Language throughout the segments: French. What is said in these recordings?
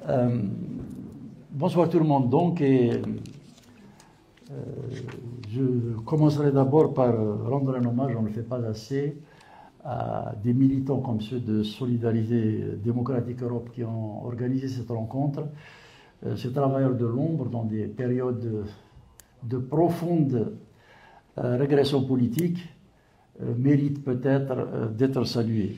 Euh, Bonsoir tout le monde. Donc, je commencerai d'abord par rendre un hommage, on ne le fait pas assez, à des militants comme ceux de Solidarité Démocratique Europe qui ont organisé cette rencontre. Ces travailleurs de l'ombre, dans des périodes de profonde régression politique, méritent peut-être d'être salués.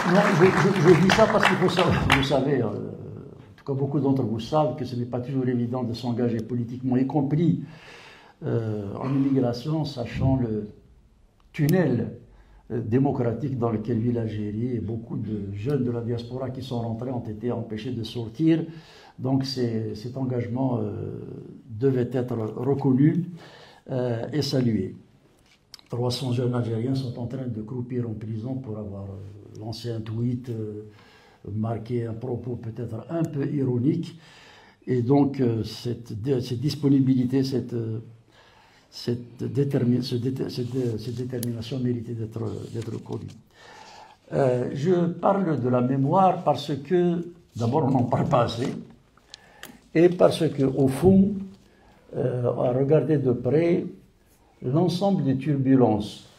Non, je dis ça parce qu'il faut savoir, vous savez, en tout cas beaucoup d'entre vous savent que ce n'est pas toujours évident de s'engager politiquement, y compris en immigration, sachant le tunnel démocratique dans lequel vit l'Algérie, et beaucoup de jeunes de la diaspora qui sont rentrés ont été empêchés de sortir. Donc cet engagement devait être reconnu et salué. 300 jeunes Algériens sont en train de croupir en prison pour avoir lancé un tweet, marqué un propos peut-être un peu ironique. Et donc cette disponibilité, cette détermination méritait d'être connue. Je parle de la mémoire parce que, d'abord, on n'en parle pas assez, et parce qu'au fond, à regarder de près, l'ensemble des turbulences,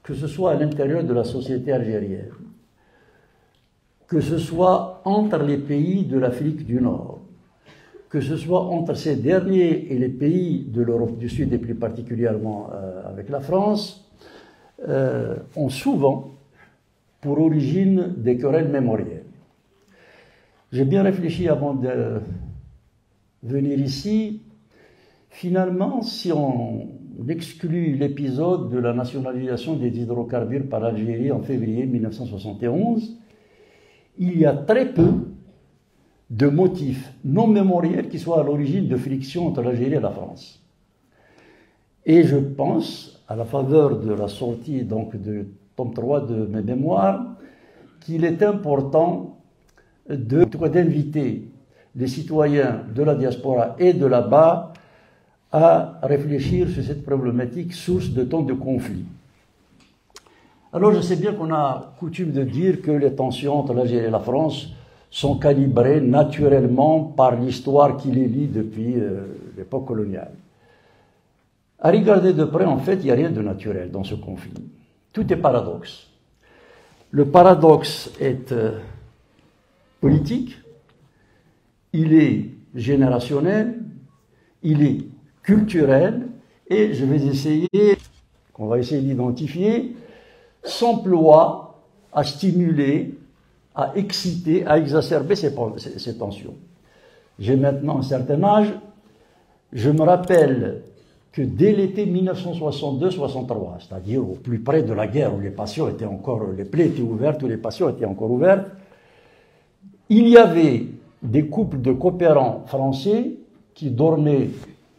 que ce soit à l'intérieur de la société algérienne, que ce soit entre les pays de l'Afrique du Nord, que ce soit entre ces derniers et les pays de l'Europe du Sud, et plus particulièrement avec la France, ont souvent pour origine des querelles mémorielles. J'ai bien réfléchi avant de venir ici. Finalement, si on exclut l'épisode de la nationalisation des hydrocarbures par l'Algérie en février 1971, il y a très peu de motifs non mémoriels qui soient à l'origine de frictions entre l'Algérie et la France. Et je pense, à la faveur de la sortie donc de tome 3 de mes mémoires, qu'il est important d'inviter les citoyens de la diaspora et de là-bas à réfléchir sur cette problématique source de tant de conflits. Alors je sais bien qu'on a coutume de dire que les tensions entre l'Algérie et la France sont calibrées naturellement par l'histoire qui les lie depuis l'époque coloniale. À regarder de près, en fait, il n'y a rien de naturel dans ce conflit. Tout est paradoxe. Le paradoxe est politique, il est générationnel, il est culturel, et je vais essayer, qu'on va essayer d'identifier, s'emploie à stimuler, à exciter, à exacerber ces tensions. J'ai maintenant un certain âge, je me rappelle que dès l'été 1962-63, c'est-à-dire au plus près de la guerre où les passions étaient encore, les plaies étaient ouvertes, où les passions étaient encore ouvertes, il y avait des couples de coopérants français qui dormaient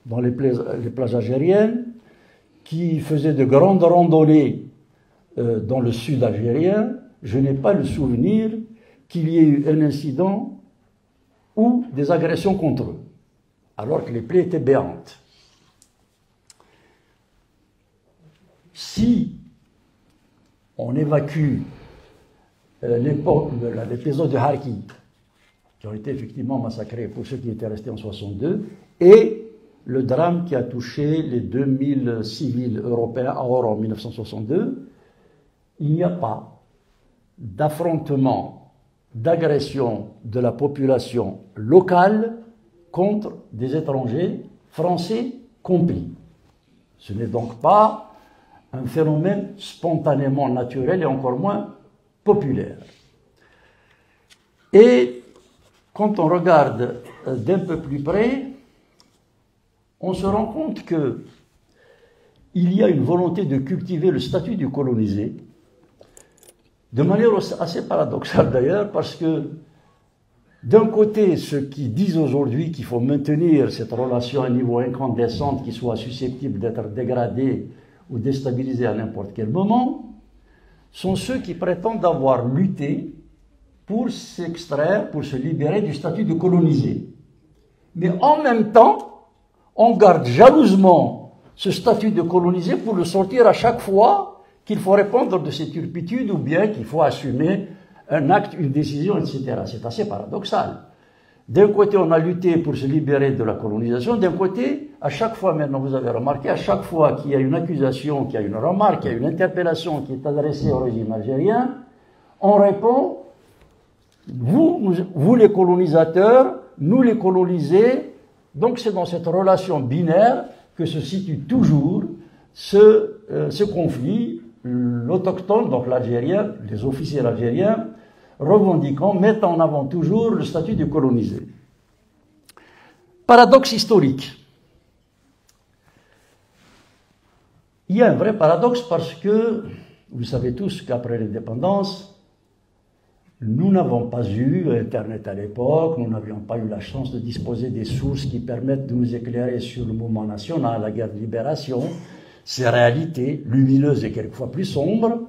dans les plages algériennes, qui faisaient de grandes randonnées dans le sud algérien. Je n'ai pas le souvenir qu'il y ait eu un incident ou des agressions contre eux, alors que les plaies étaient béantes. Si on évacue l'épisode de Harki, qui ont été effectivement massacrés pour ceux qui étaient restés en 62, et le drame qui a touché les 2000 civils européens à Oran en 1962, il n'y a pas d'affrontement, d'agression de la population locale contre des étrangers, français compris. Ce n'est donc pas un phénomène spontanément naturel et encore moins populaire. Et quand on regarde d'un peu plus près, on se rend compte qu'il y a une volonté de cultiver le statut du colonisé, de manière assez paradoxale d'ailleurs, parce que d'un côté, ceux qui disent aujourd'hui qu'il faut maintenir cette relation à un niveau incandescent qui soit susceptible d'être dégradée ou déstabilisée à n'importe quel moment, sont ceux qui prétendent avoir lutté pour s'extraire, pour se libérer du statut de colonisé. Mais en même temps, on garde jalousement ce statut de colonisé pour le sortir à chaque fois qu'il faut répondre de ces turpitudes ou bien qu'il faut assumer un acte, une décision, etc. C'est assez paradoxal. D'un côté, on a lutté pour se libérer de la colonisation. D'un côté, à chaque fois, maintenant vous avez remarqué, à chaque fois qu'il y a une accusation, qu'il y a une remarque, qu'il y a une interpellation qui est adressée au régime algérien, on répond, vous les colonisateurs, nous les colonisés. Donc c'est dans cette relation binaire que se situe toujours ce conflit. L'autochtone, donc l'Algérien, les officiers algériens, revendiquant, mettant en avant toujours le statut de colonisé. Paradoxe historique. Il y a un vrai paradoxe parce que, vous savez tous qu'après l'indépendance, nous n'avons pas eu Internet à l'époque, nous n'avions pas eu la chance de disposer des sources qui permettent de nous éclairer sur le mouvement national, la guerre de libération, ses réalités lumineuses et quelquefois plus sombres.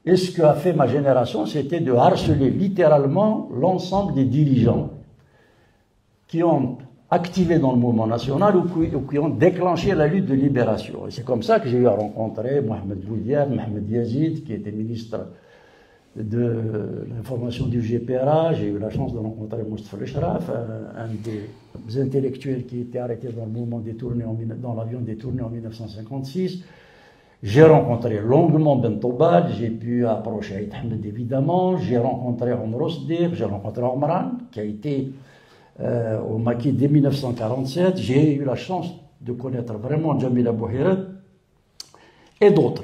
Et ce qu'a fait ma génération, c'était de harceler littéralement l'ensemble des dirigeants qui ont activé dans le mouvement national ou qui ont déclenché la lutte de libération. Et c'est comme ça que j'ai eu à rencontrer Mohamed Boudiaf, Mohamed Yazid, qui était ministre de l'information du GPRA. J'ai eu la chance de rencontrer Moustapha El-Shraf, un des intellectuels qui était arrêté dans le mouvement détourné dans l'avion détourné en 1956. J'ai rencontré longuement Ben Tobal, j'ai pu approcher Aït Ahmed évidemment, j'ai rencontré Omar Osdir, j'ai rencontré Omran, qui a été au Maquis dès 1947. J'ai eu la chance de connaître vraiment Jamil Abouhirat et d'autres.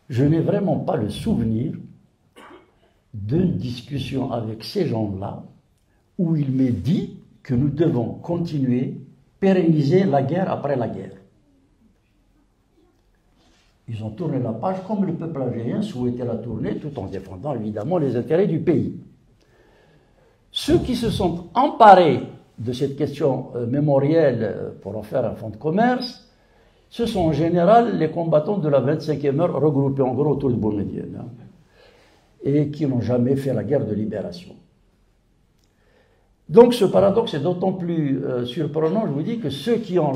Je n'ai vraiment pas le souvenir d'une discussion avec ces gens-là où il m'est dit que nous devons continuer, pérenniser la guerre après la guerre. Ils ont tourné la page comme le peuple algérien souhaitait la tourner, tout en défendant évidemment les intérêts du pays. Ceux qui se sont emparés de cette question mémorielle pour en faire un fonds de commerce, ce sont en général les combattants de la 25e heure regroupés en gros autour de Boumediene et qui n'ont jamais fait la guerre de libération. Donc ce paradoxe est d'autant plus surprenant, je vous dis, que ceux qui ont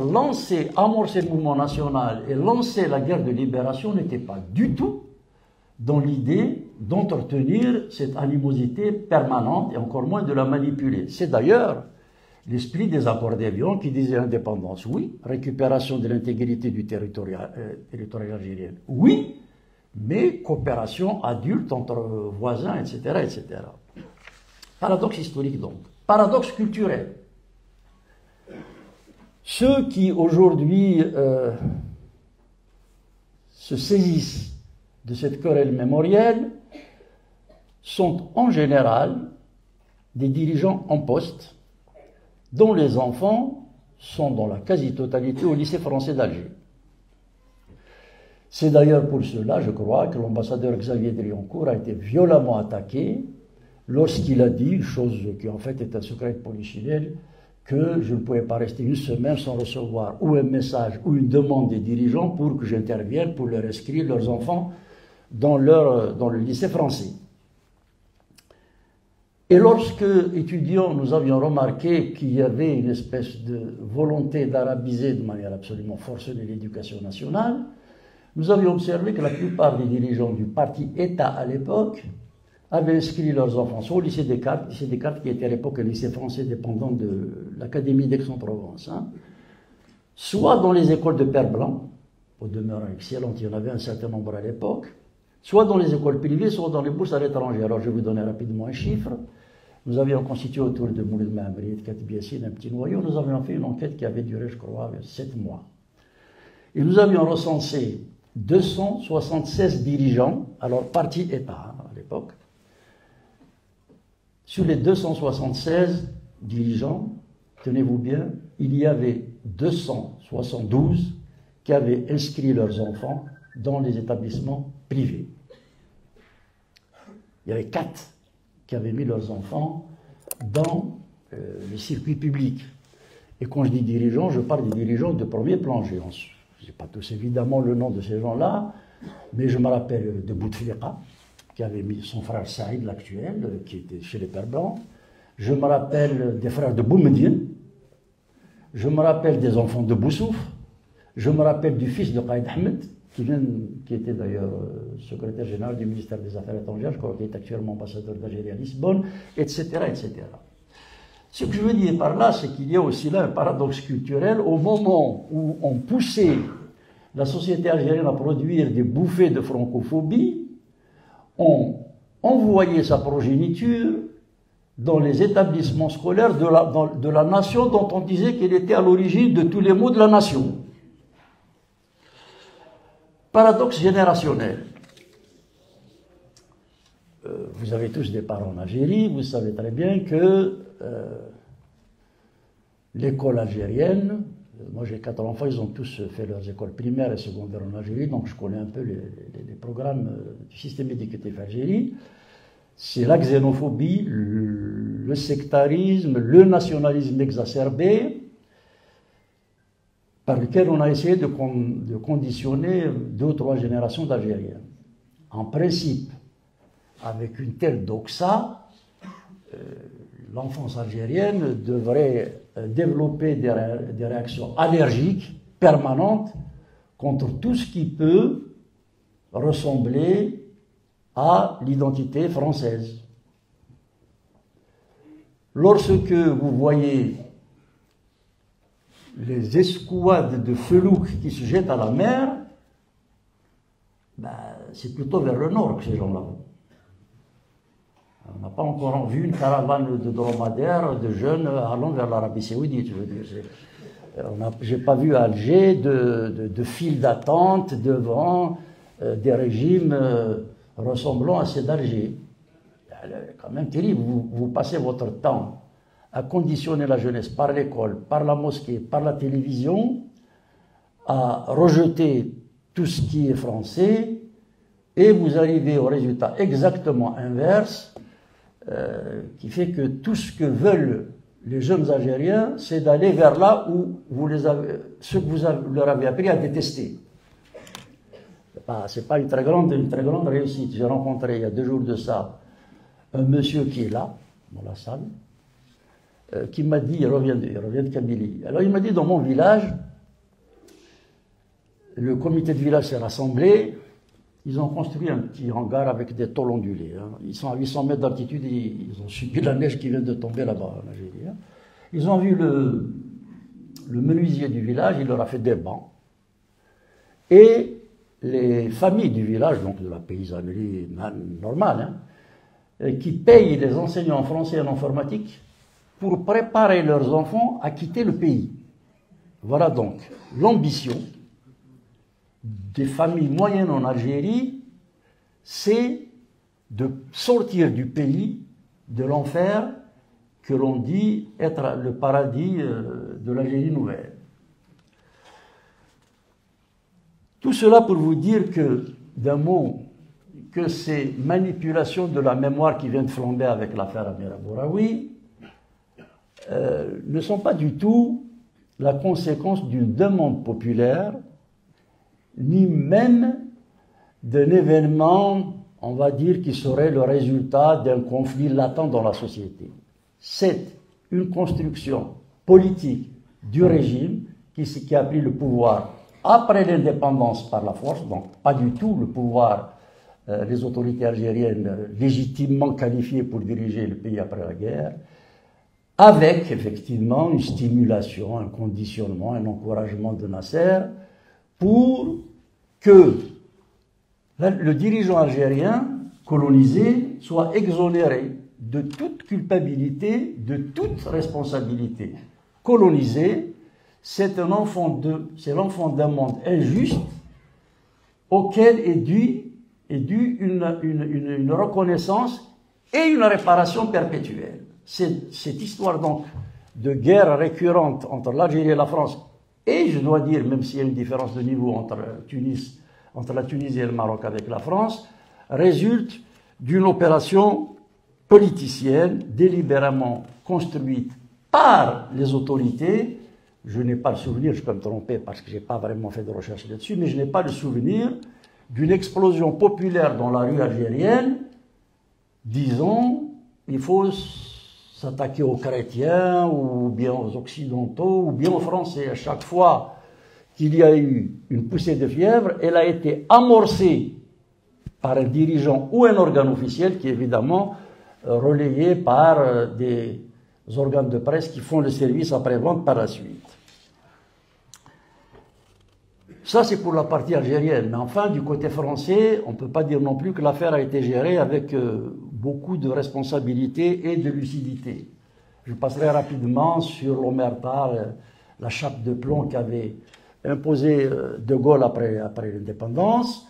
amorcé le mouvement national et lancé la guerre de libération n'étaient pas du tout dans l'idée d'entretenir cette animosité permanente et encore moins de la manipuler. C'est d'ailleurs l'esprit des accords d'Évian qui disait indépendance, oui, récupération de l'intégrité du territoire algérien, oui, mais coopération adulte entre voisins, etc., etc. Paradoxe historique donc. Paradoxe culturel. Ceux qui aujourd'hui se saisissent de cette querelle mémorielle sont en général des dirigeants en poste dont les enfants sont dans la quasi-totalité au lycée français d'Alger. C'est d'ailleurs pour cela, je crois, que l'ambassadeur Xavier Drioncourt a été violemment attaqué lorsqu'il a dit, chose qui en fait est un secret de polichinelle, que je ne pouvais pas rester une semaine sans recevoir ou un message ou une demande des dirigeants pour que j'intervienne pour leur inscrire leurs enfants dans le lycée français. Et lorsque, étudiants, nous avions remarqué qu'il y avait une espèce de volonté d'arabiser de manière absolument forcenée l'éducation nationale, nous avions observé que la plupart des dirigeants du parti État à l'époque avaient inscrit leurs enfants soit au lycée Descartes qui était à l'époque un lycée français dépendant de l'Académie d'Aix-en-Provence, soit dans les écoles de Père Blanc, au demeurant excellentes, il y en avait un certain nombre à l'époque, soit dans les écoles privées, soit dans les bourses à l'étranger. Alors je vais vous donner rapidement un chiffre. Nous avions constitué autour de Moulid Mahamri et de Katib Yassine un petit noyau. Nous avions fait une enquête qui avait duré, je crois, 7 mois. Et nous avions recensé 276 dirigeants, alors parti État à l'époque. Sur les 276 dirigeants, tenez-vous bien, il y avait 272 qui avaient inscrit leurs enfants dans les établissements privés. Il y avait 4 qui avaient mis leurs enfants dans les circuits publics. Et quand je dis dirigeants, je parle des dirigeants de premier plan. Je n'ai pas tous évidemment le nom de ces gens-là, mais je me rappelle de Bouteflika, qui avait mis son frère Saïd, l'actuel, qui était chez les Pères Blancs. Je me rappelle des frères de Boumediene. Je me rappelle des enfants de Boussouf. Je me rappelle du fils de Qaïd Ahmed, qui était d'ailleurs secrétaire général du ministère des Affaires étrangères, je crois qu'il est actuellement ambassadeur d'Algérie à Lisbonne, etc., etc. Ce que je veux dire par là, c'est qu'il y a aussi là un paradoxe culturel. Au moment où on poussait la société algérienne à produire des bouffées de francophobie, on envoyait sa progéniture dans les établissements scolaires de la nation dont on disait qu'elle était à l'origine de tous les maux de la nation. Paradoxe générationnel. Vous avez tous des parents en Algérie, vous savez très bien que l'école algérienne, moi j'ai 4 enfants, ils ont tous fait leurs écoles primaires et secondaires en Algérie, donc je connais un peu les programmes du système éducatif algérien. C'est la xénophobie, le sectarisme, le nationalisme exacerbé, par lequel on a essayé de conditionner 2 ou 3 générations d'Algériens. En principe, avec une telle doxa, l'enfance algérienne devrait développer des réactions allergiques permanentes contre tout ce qui peut ressembler à l'identité française. Lorsque vous voyez les escouades de felouks qui se jettent à la mer, ben, c'est plutôt vers le nord que ces gens-là vont. On n'a pas encore vu une caravane de dromadaires, de jeunes allant vers l'Arabie Saoudite. Je veux dire, j'ai pas vu à Alger de files d'attente devant des régimes ressemblant à ceux d'Alger. C'est quand même terrible. Vous passez votre temps à conditionner la jeunesse par l'école, par la mosquée, par la télévision, à rejeter tout ce qui est français, et vous arrivez au résultat exactement inverse, qui fait que tout ce que veulent les jeunes Algériens, c'est d'aller vers là où ce que vous leur avez appris à détester. C'est pas une très grande réussite. J'ai rencontré il y a 2 jours de ça un monsieur qui est là, dans la salle, qui m'a dit, il revient de Kabylie. Alors il m'a dit, dans mon village, le comité de village s'est rassemblé, ils ont construit un petit hangar avec des tôles ondulées. Hein. Ils sont à 800 mètres d'altitude, ils ont subi la neige qui vient de tomber là-bas en Algérie. Hein. Ils ont vu le menuisier du village, il leur a fait des bancs. Et les familles du village, donc de la paysannerie normale, hein, qui payent les enseignants en français et en informatique pour préparer leurs enfants à quitter le pays. Voilà donc l'ambition des familles moyennes en Algérie, c'est de sortir du pays, de l'enfer que l'on dit être le paradis de l'Algérie nouvelle. Tout cela pour vous dire que, d'un mot, que ces manipulations de la mémoire qui viennent flamber avec l'affaire Amira Bouraoui ne sont pas du tout la conséquence d'une demande populaire, ni même d'un événement, on va dire, qui serait le résultat d'un conflit latent dans la société. C'est une construction politique du régime qui a pris le pouvoir après l'indépendance par la force, donc pas du tout le pouvoir des autorités algériennes légitimement qualifiées pour diriger le pays après la guerre, avec effectivement une stimulation, un conditionnement, un encouragement de Nasser pour que le dirigeant algérien colonisé soit exonéré de toute culpabilité, de toute responsabilité. Colonisé, c'est l'enfant d'un monde injuste auquel est due une reconnaissance et une réparation perpétuelle. Cette histoire donc de guerre récurrente entre l'Algérie et la France, et je dois dire, même s'il y a une différence de niveau entre la Tunisie et le Maroc avec la France, résulte d'une opération politicienne délibérément construite par les autorités. Je n'ai pas le souvenir, je peux me tromper parce que je n'ai pas vraiment fait de recherche là-dessus, mais je n'ai pas le souvenir d'une explosion populaire dans la rue algérienne disant il faut s'attaquer aux chrétiens ou bien aux occidentaux ou bien aux Français. À chaque fois qu'il y a eu une poussée de fièvre, elle a été amorcée par un dirigeant ou un organe officiel qui est évidemment relayé par des organes de presse qui font le service après-vente par la suite. Ça, c'est pour la partie algérienne. Mais enfin, du côté français, on ne peut pas dire non plus que l'affaire a été gérée avec beaucoup de responsabilité et de lucidité. Je passerai rapidement sur l'omerta, la chape de plomb qu'avait imposé De Gaulle après l'indépendance.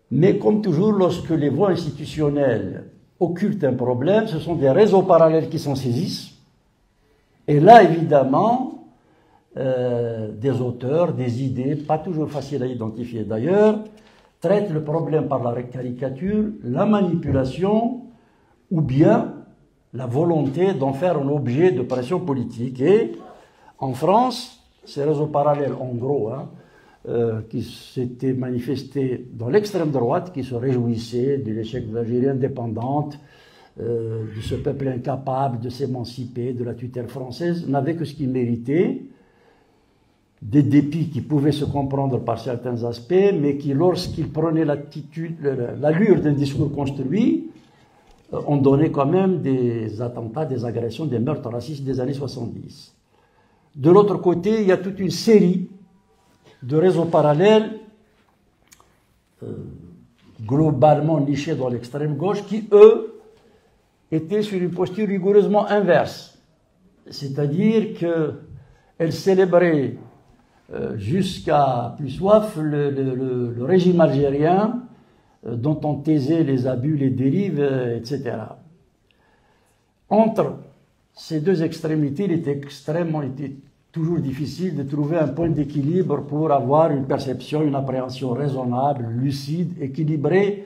Mais comme toujours, lorsque les voies institutionnelles occultent un problème, ce sont des réseaux parallèles qui s'en saisissent. Et là, évidemment, des auteurs, des idées, pas toujours faciles à identifier d'ailleurs, traitent le problème par la caricature, la manipulation ou bien la volonté d'en faire un objet de pression politique. Et en France, ces réseaux parallèles, en gros, qui s'étaient manifestés dans l'extrême droite, qui se réjouissaient de l'échec de l'Algérie indépendante, de ce peuple incapable de s'émanciper de la tutelle française, n'avaient que ce qu'ils méritaient, des dépits qui pouvaient se comprendre par certains aspects, mais qui, lorsqu'ils prenaient l'allure d'un discours construit, ont donné quand même des attentats, des agressions, des meurtres racistes des années 70. De l'autre côté, il y a toute une série de réseaux parallèles globalement nichés dans l'extrême gauche qui, eux, étaient sur une posture rigoureusement inverse. C'est-à-dire qu'elles célébraient jusqu'à plus soif le régime algérien dont on taisait les abus, les dérives, etc. Entre ces deux extrémités, il était toujours difficile de trouver un point d'équilibre pour avoir une perception, une appréhension raisonnable, lucide, équilibrée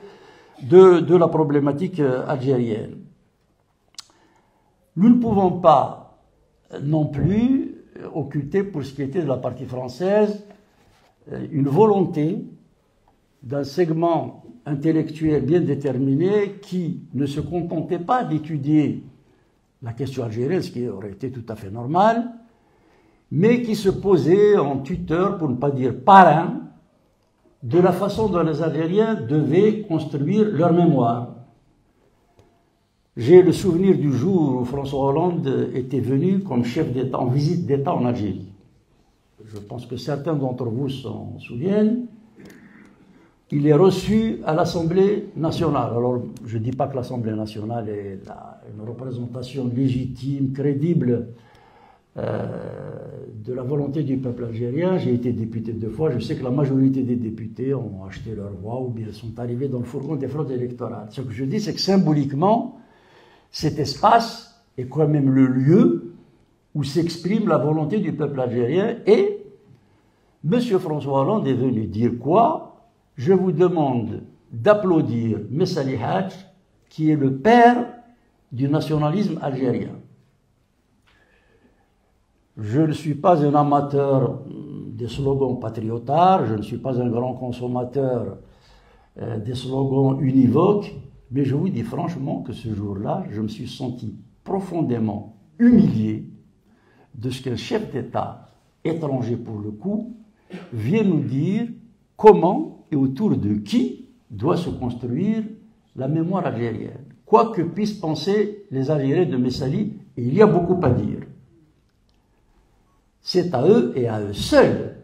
de la problématique algérienne. Nous ne pouvons pas non plus occulter, pour ce qui était de la partie française, une volonté d'un segment intellectuel bien déterminé qui ne se contentait pas d'étudier la question algérienne, ce qui aurait été tout à fait normal, mais qui se posait en tuteur, pour ne pas dire parrain, de la façon dont les Algériens devaient construire leur mémoire. J'ai le souvenir du jour où François Hollande était venu comme chef d'État, en visite d'État en Algérie. Je pense que certains d'entre vous s'en souviennent. Il est reçu à l'Assemblée nationale. Alors, je ne dis pas que l'Assemblée nationale est une représentation légitime, crédible de la volonté du peuple algérien. J'ai été député 2 fois. Je sais que la majorité des députés ont acheté leur voix ou bien sont arrivés dans le fourgon des fraudes électorales. Ce que je dis, c'est que symboliquement, cet espace est quand même le lieu où s'exprime la volonté du peuple algérien. Et M. François Hollande est venu dire quoi? Je vous demande d'applaudir Messali Hadj, qui est le père du nationalisme algérien. Je ne suis pas un amateur des slogans patriotards, je ne suis pas un grand consommateur des slogans univoques, mais je vous dis franchement que ce jour-là, je me suis senti profondément humilié de ce qu'un chef d'État, étranger pour le coup, vient nous dire comment et autour de qui doit se construire la mémoire algérienne. Quoi que puissent penser les Algériens de Messali, et il y a beaucoup à dire. C'est à eux et à eux seuls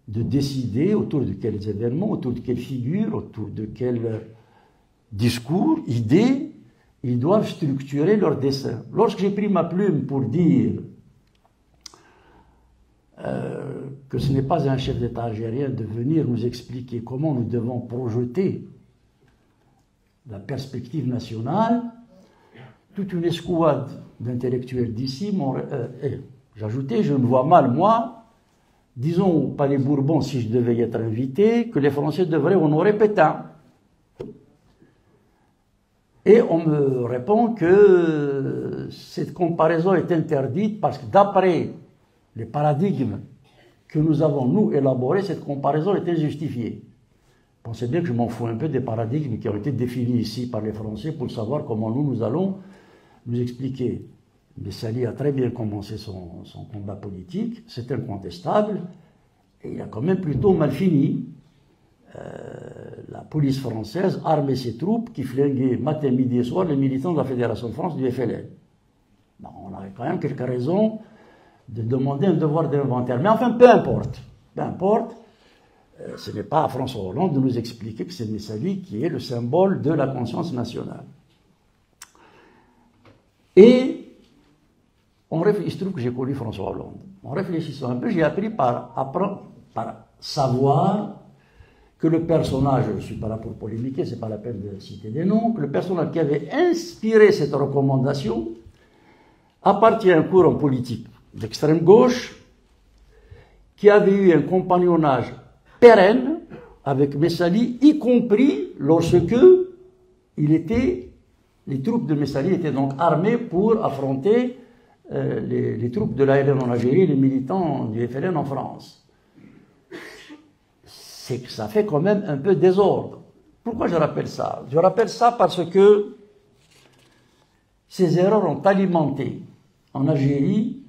de décider autour de quels événements, autour de quelles figures, autour de quels discours, idées, ils doivent structurer leur dessin. Lorsque j'ai pris ma plume pour dire que ce n'est pas un chef d'État algérien de venir nous expliquer comment nous devons projeter la perspective nationale, toute une escouade d'intellectuels d'ici j'ajoutais, je me vois mal, moi, disons au Palais Bourbon, si je devais y être invité, que les Français devraient honorer Pétain. Et on me répond que cette comparaison est interdite parce que d'après les paradigmes que nous avons, nous, élaborés, cette comparaison est injustifiée. Pensez bien que je m'en fous un peu des paradigmes qui ont été définis ici par les Français pour savoir comment nous allons nous expliquer. Messali a très bien commencé son combat politique, c'est incontestable, Et il a quand même plutôt mal fini. La police française armait ses troupes qui flinguaient matin, midi et soir les militants de la Fédération de France du FLN. Bon, on avait quand même quelques raisons de demander un devoir d'inventaire. Mais enfin, peu importe. Peu importe. Ce n'est pas à François Hollande de nous expliquer que c'est Messali qui est le symbole de la conscience nationale. Et il se trouve que j'ai connu François Hollande. En réfléchissant un peu, j'ai appris par savoir que le personnage, je ne suis pas là pour polémiquer, ce n'est pas la peine de citer des noms, que le personnage qui avait inspiré cette recommandation appartient à un courant politique d'extrême gauche qui avait eu un compagnonnage pérenne avec Messali, y compris lorsque les troupes de Messali étaient donc armées pour affronter les troupes de l'ALN en Algérie et les militants du FLN en France. C'est que ça fait quand même un peu désordre. Pourquoi je rappelle ça? Je rappelle ça parce que ces erreurs ont alimenté en Algérie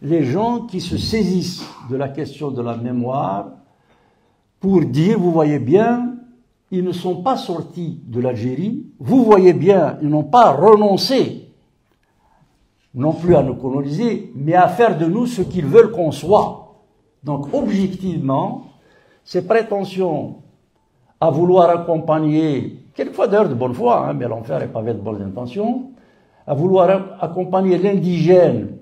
les gens qui se saisissent de la question de la mémoire pour dire, vous voyez bien, ils ne sont pas sortis de l'Algérie, vous voyez bien, ils n'ont pas renoncé non plus à nous coloniser, mais à faire de nous ce qu'ils veulent qu'on soit. Donc, objectivement, ces prétentions à vouloir accompagner, quelquefois d'ailleurs de bonne foi, hein, mais l'enfer n'est pas fait de bonnes intentions, à vouloir accompagner l'indigène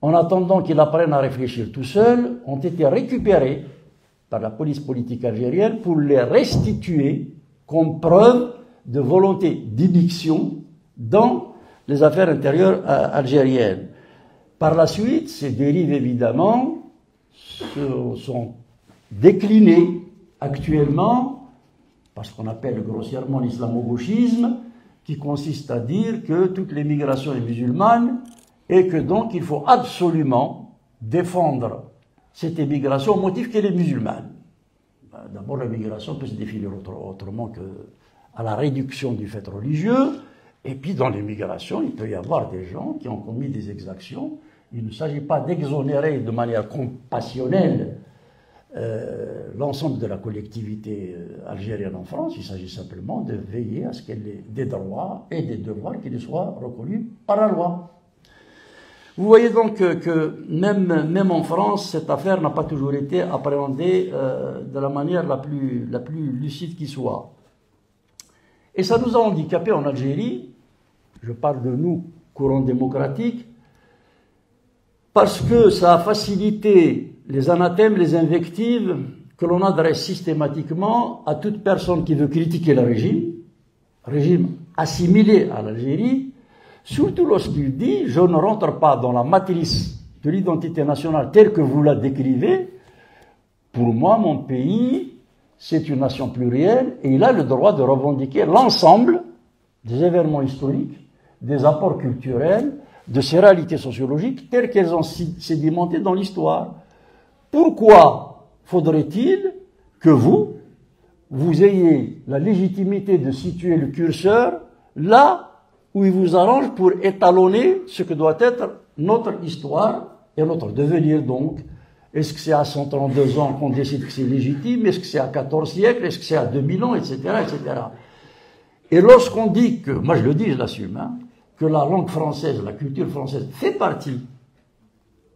en attendant qu'il apprenne à réfléchir tout seul, ont été récupérés par la police politique algérienne pour les restituer comme preuve de volonté d'éviction dans les affaires intérieures algériennes. Par la suite, ces dérives, évidemment, sont déclinées actuellement par ce qu'on appelle grossièrement l'islamo-gauchisme, qui consiste à dire que toute l'immigration est musulmane et que donc il faut absolument défendre cette immigration au motif qu'elle est musulmane. D'abord, l'immigration peut se définir autrement qu'à la réduction du fait religieux. Et puis, dans l'immigration, il peut y avoir des gens qui ont commis des exactions. Il ne s'agit pas d'exonérer de manière compassionnelle l'ensemble de la collectivité algérienne en France. Il s'agit simplement de veiller à ce qu'elle ait des droits et des devoirs qui lui soient reconnus par la loi. Vous voyez donc que même en France, cette affaire n'a pas toujours été appréhendée de la manière la plus lucide qui soit. Et ça nous a handicapés en Algérie, je parle de nous, courant démocratique, parce que ça a facilité les anathèmes, les invectives que l'on adresse systématiquement à toute personne qui veut critiquer le régime assimilé à l'Algérie, surtout lorsqu'il dit « je ne rentre pas dans la matrice de l'identité nationale telle que vous la décrivez, pour moi, mon pays, c'est une nation plurielle et il a le droit de revendiquer l'ensemble des événements historiques, des apports culturels, de ces réalités sociologiques telles qu'elles ont sédimenté dans l'histoire. Pourquoi faudrait-il que vous ayez la légitimité de situer le curseur là où il vous arrange pour étalonner ce que doit être notre histoire et notre devenir donc? Est-ce que c'est à 132 ans qu'on décide que c'est légitime? Est-ce que c'est à 14 siècles? Est-ce que c'est à 2000 ans? Etc., etc. Et lorsqu'on dit que, moi je le dis, je l'assume, hein, que la langue française, la culture française fait partie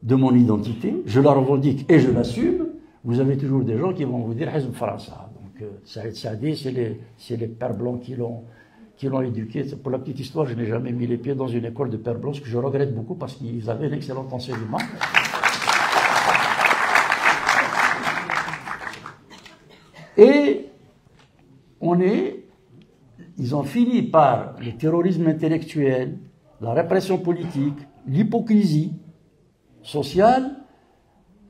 de mon identité, je la revendique et je l'assume, vous avez toujours des gens qui vont vous dire « Hizb França ». Donc, Saïd Saadi, c'est les pères blancs qui l'ont éduqué. Pour la petite histoire, je n'ai jamais mis les pieds dans une école de pères blancs, ce que je regrette beaucoup parce qu'ils avaient un excellent enseignement. Et ils ont fini par le terrorisme intellectuel, la répression politique, l'hypocrisie sociale,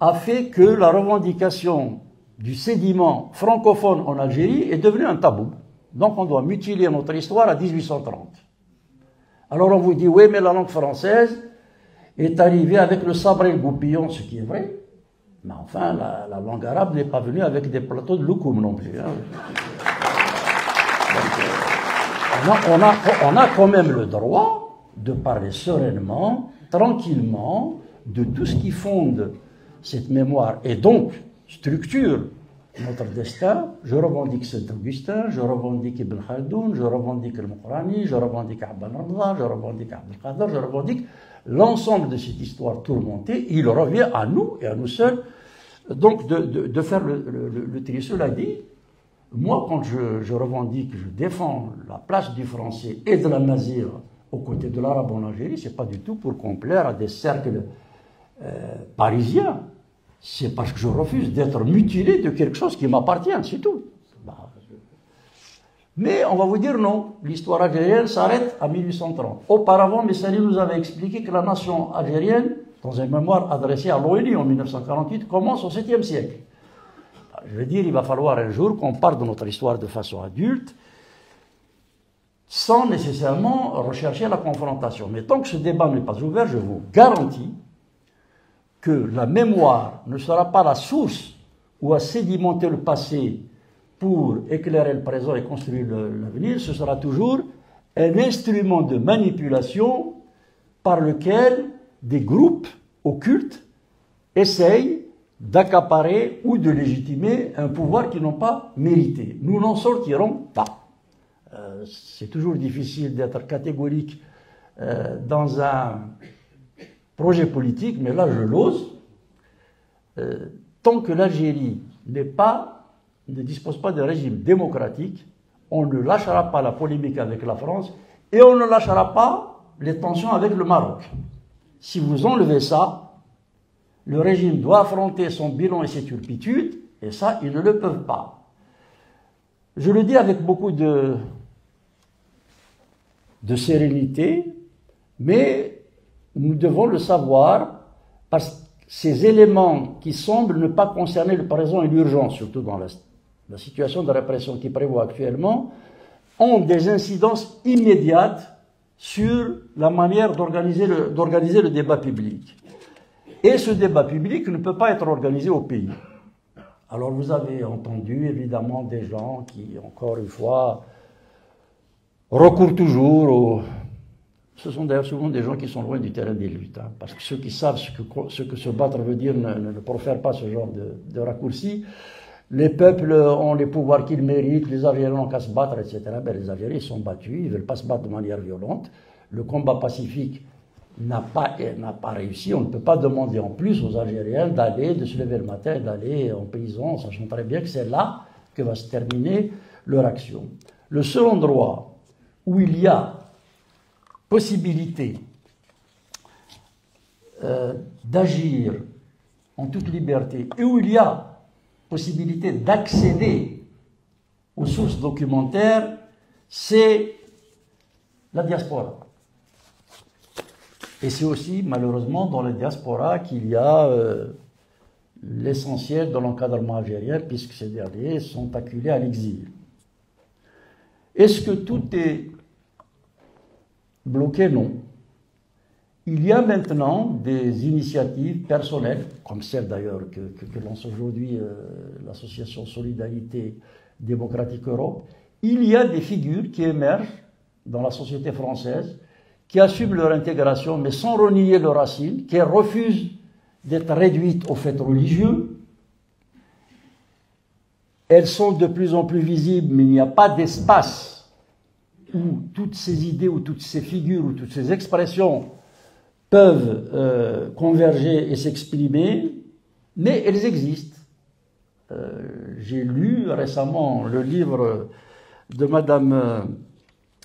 a fait que la revendication du sédiment francophone en Algérie est devenue un tabou. Donc on doit mutiler notre histoire à 1830. Alors on vous dit, oui, mais la langue française est arrivée avec le sabre et le goupillon, ce qui est vrai. Mais enfin, la langue arabe n'est pas venue avec des plateaux de loukoum non plus. Hein. Donc, on a quand même le droit de parler sereinement, tranquillement, de tout ce qui fonde cette mémoire, et donc structure notre destin. Je revendique Saint-Augustin, je revendique Ibn Khaldoun, je revendique Al-Muqrani, je revendique Abdel Ramza, je revendique Abdel Qadir, je revendique l'ensemble de cette histoire tourmentée. Il revient à nous et à nous seuls donc de faire le tri. Cela dit, moi quand je revendique, je défends la place du français et de la mazir aux côtés de l'arabe en Algérie, c'est pas du tout pour complaire à des cercles parisiens. C'est parce que je refuse d'être mutilé de quelque chose qui m'appartient, c'est tout. Mais on va vous dire non, l'histoire algérienne s'arrête à 1830. Auparavant, Messali nous avait expliqué que la nation algérienne, dans un mémoire adressé à l'ONU en 1948, commence au 7e siècle. Je veux dire, il va falloir un jour qu'on parle de notre histoire de façon adulte, sans nécessairement rechercher la confrontation. Mais tant que ce débat n'est pas ouvert, je vous garantis que la mémoire ne sera pas la source où à sédimenter le passé pour éclairer le présent et construire l'avenir, ce sera toujours un instrument de manipulation par lequel des groupes occultes essayent d'accaparer ou de légitimer un pouvoir qu'ils n'ont pas mérité. Nous n'en sortirons pas. C'est toujours difficile d'être catégorique dans un projet politique, mais là je l'ose. Tant que l'Algérie ne dispose pas d'un régime démocratique, on ne lâchera pas la polémique avec la France et on ne lâchera pas les tensions avec le Maroc. Si vous enlevez ça, le régime doit affronter son bilan et ses turpitudes, et ça, ils ne le peuvent pas. Je le dis avec beaucoup de sérénité, mais nous devons le savoir, parce que ces éléments qui semblent ne pas concerner le présent et l'urgence, surtout dans la situation de répression qui prévaut actuellement, ont des incidences immédiates sur la manière d'organiser le débat public. Et ce débat public ne peut pas être organisé au pays. Alors vous avez entendu évidemment des gens qui, encore une fois, recourent toujours Ce sont d'ailleurs souvent des gens qui sont loin du terrain des luttes, hein, parce que ceux qui savent ce que se battre veut dire ne profèrent pas ce genre de raccourcis. Les peuples ont les pouvoirs qu'ils méritent, les Algériens n'ont qu'à se battre, etc. Ben, les Algériens sont battus, ils ne veulent pas se battre de manière violente. Le combat pacifique n'a pas réussi. On ne peut pas demander en plus aux Algériens de se lever le matin et d'aller en prison, sachant très bien que c'est là que va se terminer leur action. Le seul endroit où il y a possibilité d'agir en toute liberté et où il y a possibilité d'accéder aux sources documentaires, c'est la diaspora. Et c'est aussi, malheureusement, dans la diaspora qu'il y a l'essentiel de l'encadrement algérien, puisque ces derniers sont acculés à l'exil. Est-ce que tout est bloqué? Non. Il y a maintenant des initiatives personnelles, comme celle d'ailleurs que lance aujourd'hui l'association Solidarité Démocratique Europe. Il y a des figures qui émergent dans la société française, qui assument leur intégration, mais sans renier leurs racines, qui refusent d'être réduites aux faits religieux. Elles sont de plus en plus visibles, mais il n'y a pas d'espace où toutes ces idées, ou toutes ces figures, ou toutes ces expressions peuvent converger et s'exprimer, mais elles existent. J'ai lu récemment le livre de Madame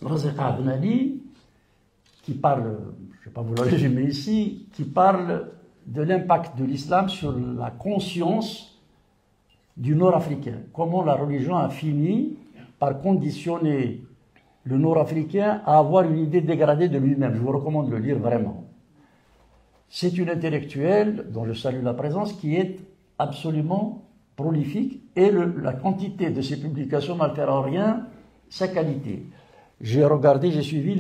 Razeka Abnali, qui parle, je ne vais pas vous le résumer ici, qui parle de l'impact de l'islam sur la conscience du Nord-Africain. Comment la religion a fini par conditionner le Nord-Africain à avoir une idée dégradée de lui-même. Je vous recommande de le lire vraiment. C'est une intellectuelle, dont je salue la présence, qui est absolument prolifique, et la quantité de ses publications n'altère en rien sa qualité. J'ai regardé, j'ai suivi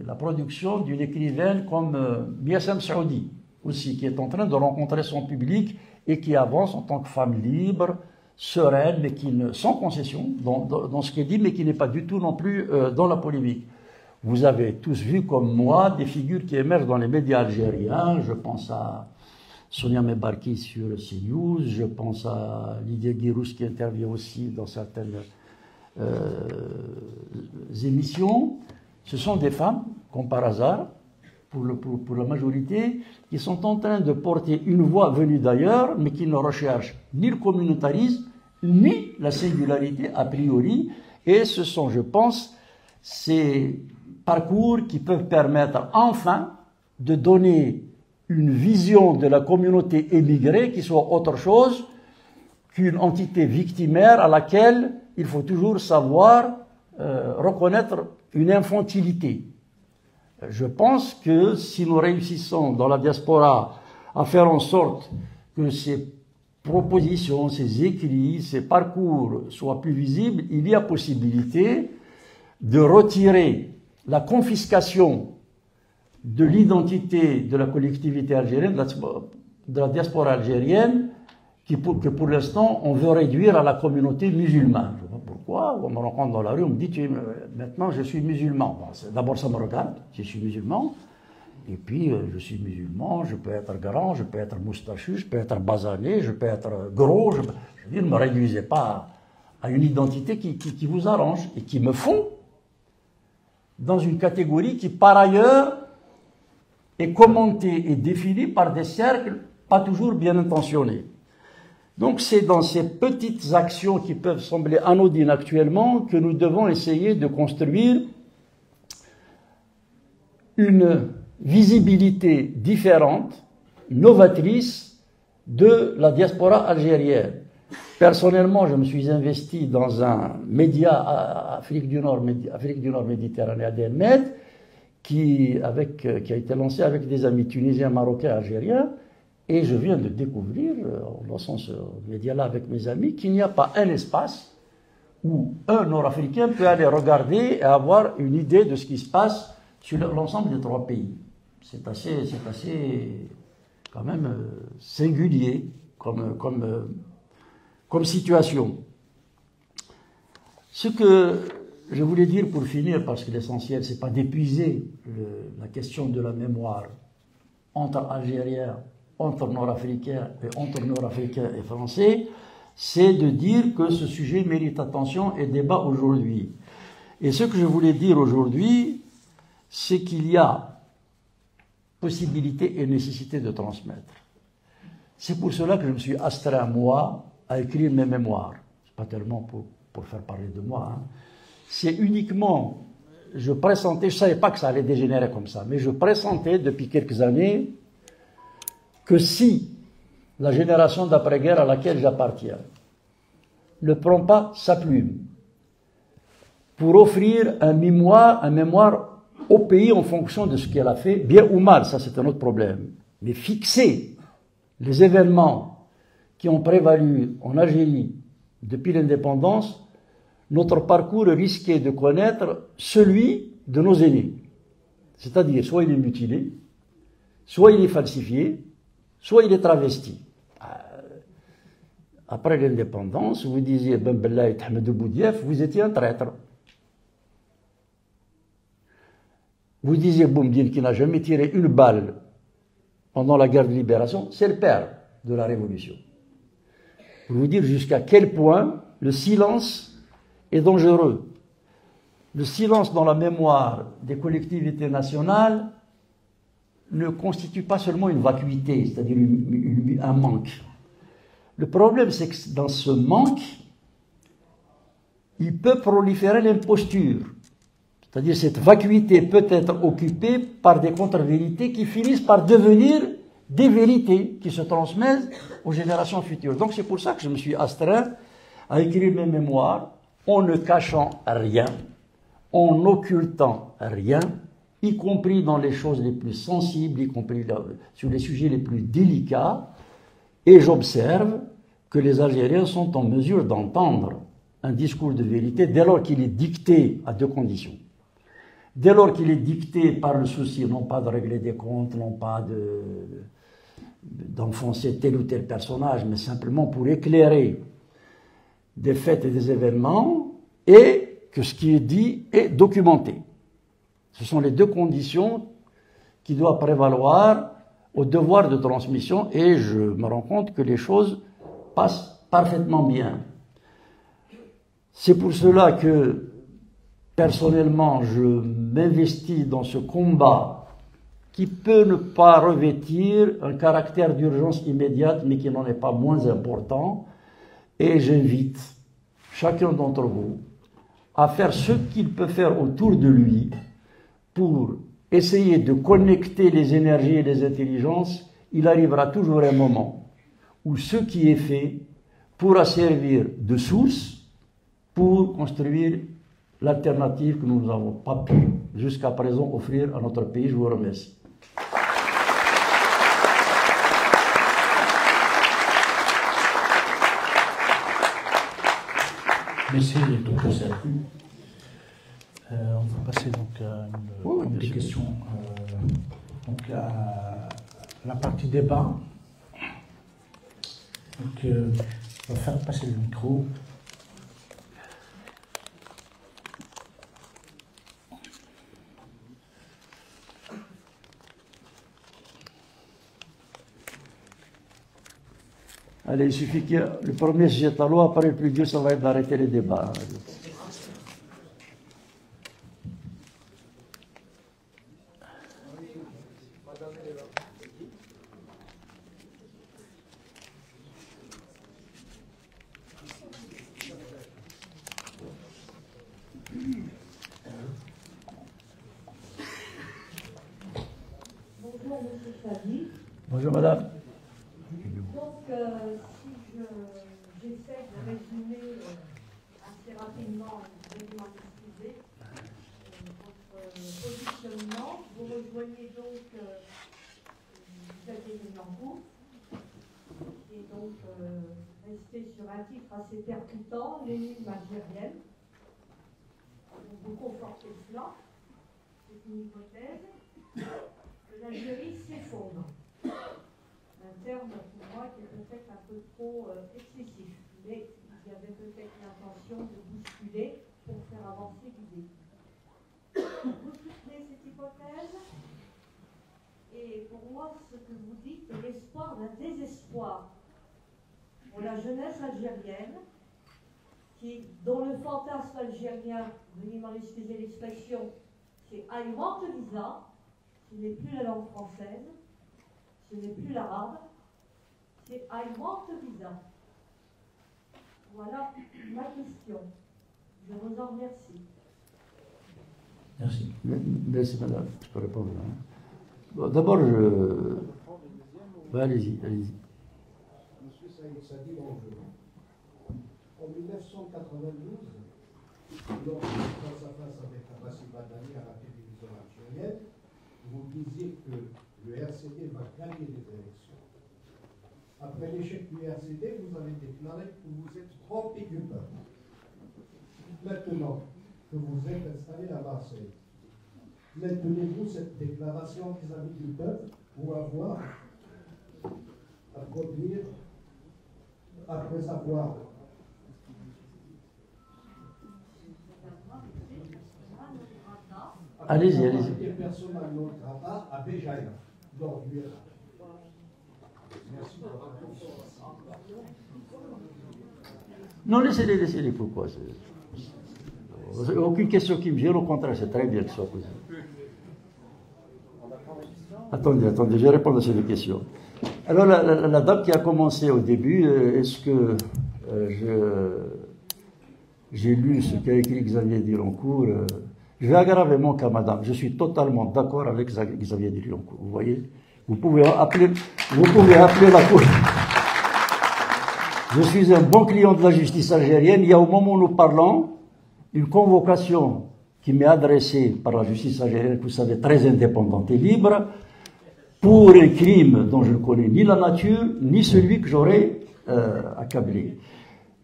la production d'une écrivaine comme Miassem Saoudi, aussi, qui est en train de rencontrer son public et qui avance en tant que femme libre, sereine, mais sans concession dans ce qu'elle dit, mais qui n'est pas du tout non plus dans la polémique. Vous avez tous vu, comme moi, des figures qui émergent dans les médias algériens. Je pense à Sonia Mebarki sur CNews, je pense à Lydia Guirous qui intervient aussi dans certaines émissions. Ce sont des femmes, comme par hasard, pour la majorité, qui sont en train de porter une voix venue d'ailleurs, mais qui ne recherchent ni le communautarisme, ni la singularité a priori. Et ce sont, je pense, ces parcours qui peuvent permettre enfin de donner une vision de la communauté émigrée qui soit autre chose qu'une entité victimaire à laquelle il faut toujours savoir reconnaître une infantilité. Je pense que si nous réussissons dans la diaspora à faire en sorte que ces propositions, ces écrits, ces parcours soient plus visibles, il y a possibilité de retirer la confiscation de l'identité de la collectivité algérienne, de la diaspora algérienne, que pour l'instant on veut réduire à la communauté musulmane. Je ne sais pas pourquoi, on me rencontre dans la rue, on me dit maintenant je suis musulman. Bon, d'abord ça me regarde, je suis musulman, et puis je suis musulman, je peux être grand, je peux être moustachu, je peux être basané, je peux être gros, je veux dire, ne me réduisez pas à une identité qui vous arrange et qui me font dans une catégorie qui par ailleurs est commentée et définie par des cercles pas toujours bien intentionnés. Donc c'est dans ces petites actions qui peuvent sembler anodines actuellement que nous devons essayer de construire une visibilité différente, novatrice de la diaspora algérienne. Personnellement, je me suis investi dans un média Afrique du Nord Méditerranée, ADNMed, qui a été lancé avec des amis tunisiens, marocains, algériens. Et je viens de découvrir, en lançant ce média-là avec mes amis, qu'il n'y a pas un espace où un Nord-Africain peut aller regarder et avoir une idée de ce qui se passe sur l'ensemble des trois pays. C'est assez quand même singulier comme situation. Ce que je voulais dire pour finir, parce que l'essentiel, c'est pas d'épuiser la question de la mémoire entre Algériens, entre Nord-Africains et entre Nord-Africains et Français, c'est de dire que ce sujet mérite attention et débat aujourd'hui. Et ce que je voulais dire aujourd'hui, c'est qu'il y a possibilité et nécessité de transmettre. C'est pour cela que je me suis astreint, moi, à écrire mes mémoires. C'est pas tellement pour faire parler de moi. Hein. C'est uniquement, je pressentais, je savais pas que ça allait dégénérer comme ça, mais je pressentais depuis quelques années que si la génération d'après-guerre à laquelle j'appartiens ne prend pas sa plume pour offrir un mémoire au pays en fonction de ce qu'elle a fait, bien ou mal, ça c'est un autre problème, mais fixer les événements qui ont prévalu en Algérie depuis l'indépendance, notre parcours risquait de connaître celui de nos aînés. C'est-à-dire, soit il est mutilé, soit il est falsifié, soit il est travesti. Après l'indépendance, vous disiez Ben Bella et Ahmed Boudiaf, vous étiez un traître. Vous disiez Boumdine qui n'a jamais tiré une balle pendant la guerre de libération, c'est le père de la révolution. Je vais vous dire jusqu'à quel point le silence est dangereux. Le silence dans la mémoire des collectivités nationales ne constitue pas seulement une vacuité, c'est-à-dire un manque. Le problème, c'est que dans ce manque, il peut proliférer l'imposture. C'est-à-dire cette vacuité peut être occupée par des contre-vérités qui finissent par devenir des vérités qui se transmettent aux générations futures. Donc c'est pour ça que je me suis astreint à écrire mes mémoires en ne cachant rien, en occultant rien, y compris dans les choses les plus sensibles, y compris sur les sujets les plus délicats, et j'observe que les Algériens sont en mesure d'entendre un discours de vérité dès lors qu'il est dicté à deux conditions. Dès lors qu'il est dicté par le souci, non pas de régler des comptes, non pas d'enfoncer tel ou tel personnage, mais simplement pour éclairer des faits et des événements, et que ce qui est dit est documenté. Ce sont les deux conditions qui doivent prévaloir au devoir de transmission et je me rends compte que les choses passent parfaitement bien. C'est pour cela que, personnellement, je m'investis dans ce combat qui peut ne pas revêtir un caractère d'urgence immédiate, mais qui n'en est pas moins important. Et j'invite chacun d'entre vous à faire ce qu'il peut faire autour de lui pour essayer de connecter les énergies et les intelligences. Il arrivera toujours un moment où ce qui est fait pourra servir de source pour construire l'alternative que nous n'avons pas pu jusqu'à présent offrir à notre pays. Je vous remercie. Merci, Dr. Serkou. On va passer donc à une des questions. Donc la partie débat. Donc, on va faire passer le micro. Allez, il suffit que le premier se jette à l'eau, après le plus dur, ça va être d'arrêter les débats. Bonjour, monsieur Chadi. Bonjour, madame. Donc, si j'essaie de résumer assez rapidement, je vais m'en excuser, votre positionnement. Vous rejoignez donc Xavier Mélenchon, et donc resté sur un titre assez percutant, l'énigme algérienne. Vous confortez cela, c'est une hypothèse, que l'Algérie s'effondre. Un terme pour moi qui est peut-être un peu trop excessif, mais il y avait peut-être l'intention de bousculer pour faire avancer l'idée. Vous soutenez cette hypothèse, et pour moi, ce que vous dites est l'espoir d'un désespoir pour la jeunesse algérienne, dont le fantasme algérien, veuillez m'en excuser l'expression, c'est « I want a visa », ce n'est plus la langue française, ce n'est plus l'arabe, c'est « I want a visa ». Voilà ma question. Je vous en remercie. Merci. Merci, madame. Je peux répondre. Bon, d'abord, allez-y, allez-y. Monsieur Saïd Sadi, bonjour. En 1992, lors du face-à-face avec Abbassi Badani à la télévision algérienne, vous disiez que le RCD va gagner les élections. Après l'échec du RCD, vous avez déclaré que vous êtes trompé du peuple. Maintenant que vous êtes installé à Marseille, maintenez-vous cette déclaration vis-à-vis du peuple pour avoir à produire, après avoir Allez-y, allez-y. des personnes à notre grata à Béjaïa, lors du RA. Merci. Non, laissez-les, pourquoi? Aucune question qui me gêne, au contraire, c'est très bien que ce soit posé. Attendez, je vais répondre à ces deux questions. Alors, la dame qui a commencé au début, est-ce que j'ai lu ce qu'a écrit Xavier Dironcourt? Je vais aggraver mon cas, madame. Je suis totalement d'accord avec Xavier Dironcourt. Vous voyez? Vous pouvez appeler la cour. Je suis un bon client de la justice algérienne. Il y a, au moment où nous parlons, une convocation qui m'est adressée par la justice algérienne, que vous savez, très indépendante et libre, pour un crime dont je ne connais ni la nature, ni celui que j'aurais accablé.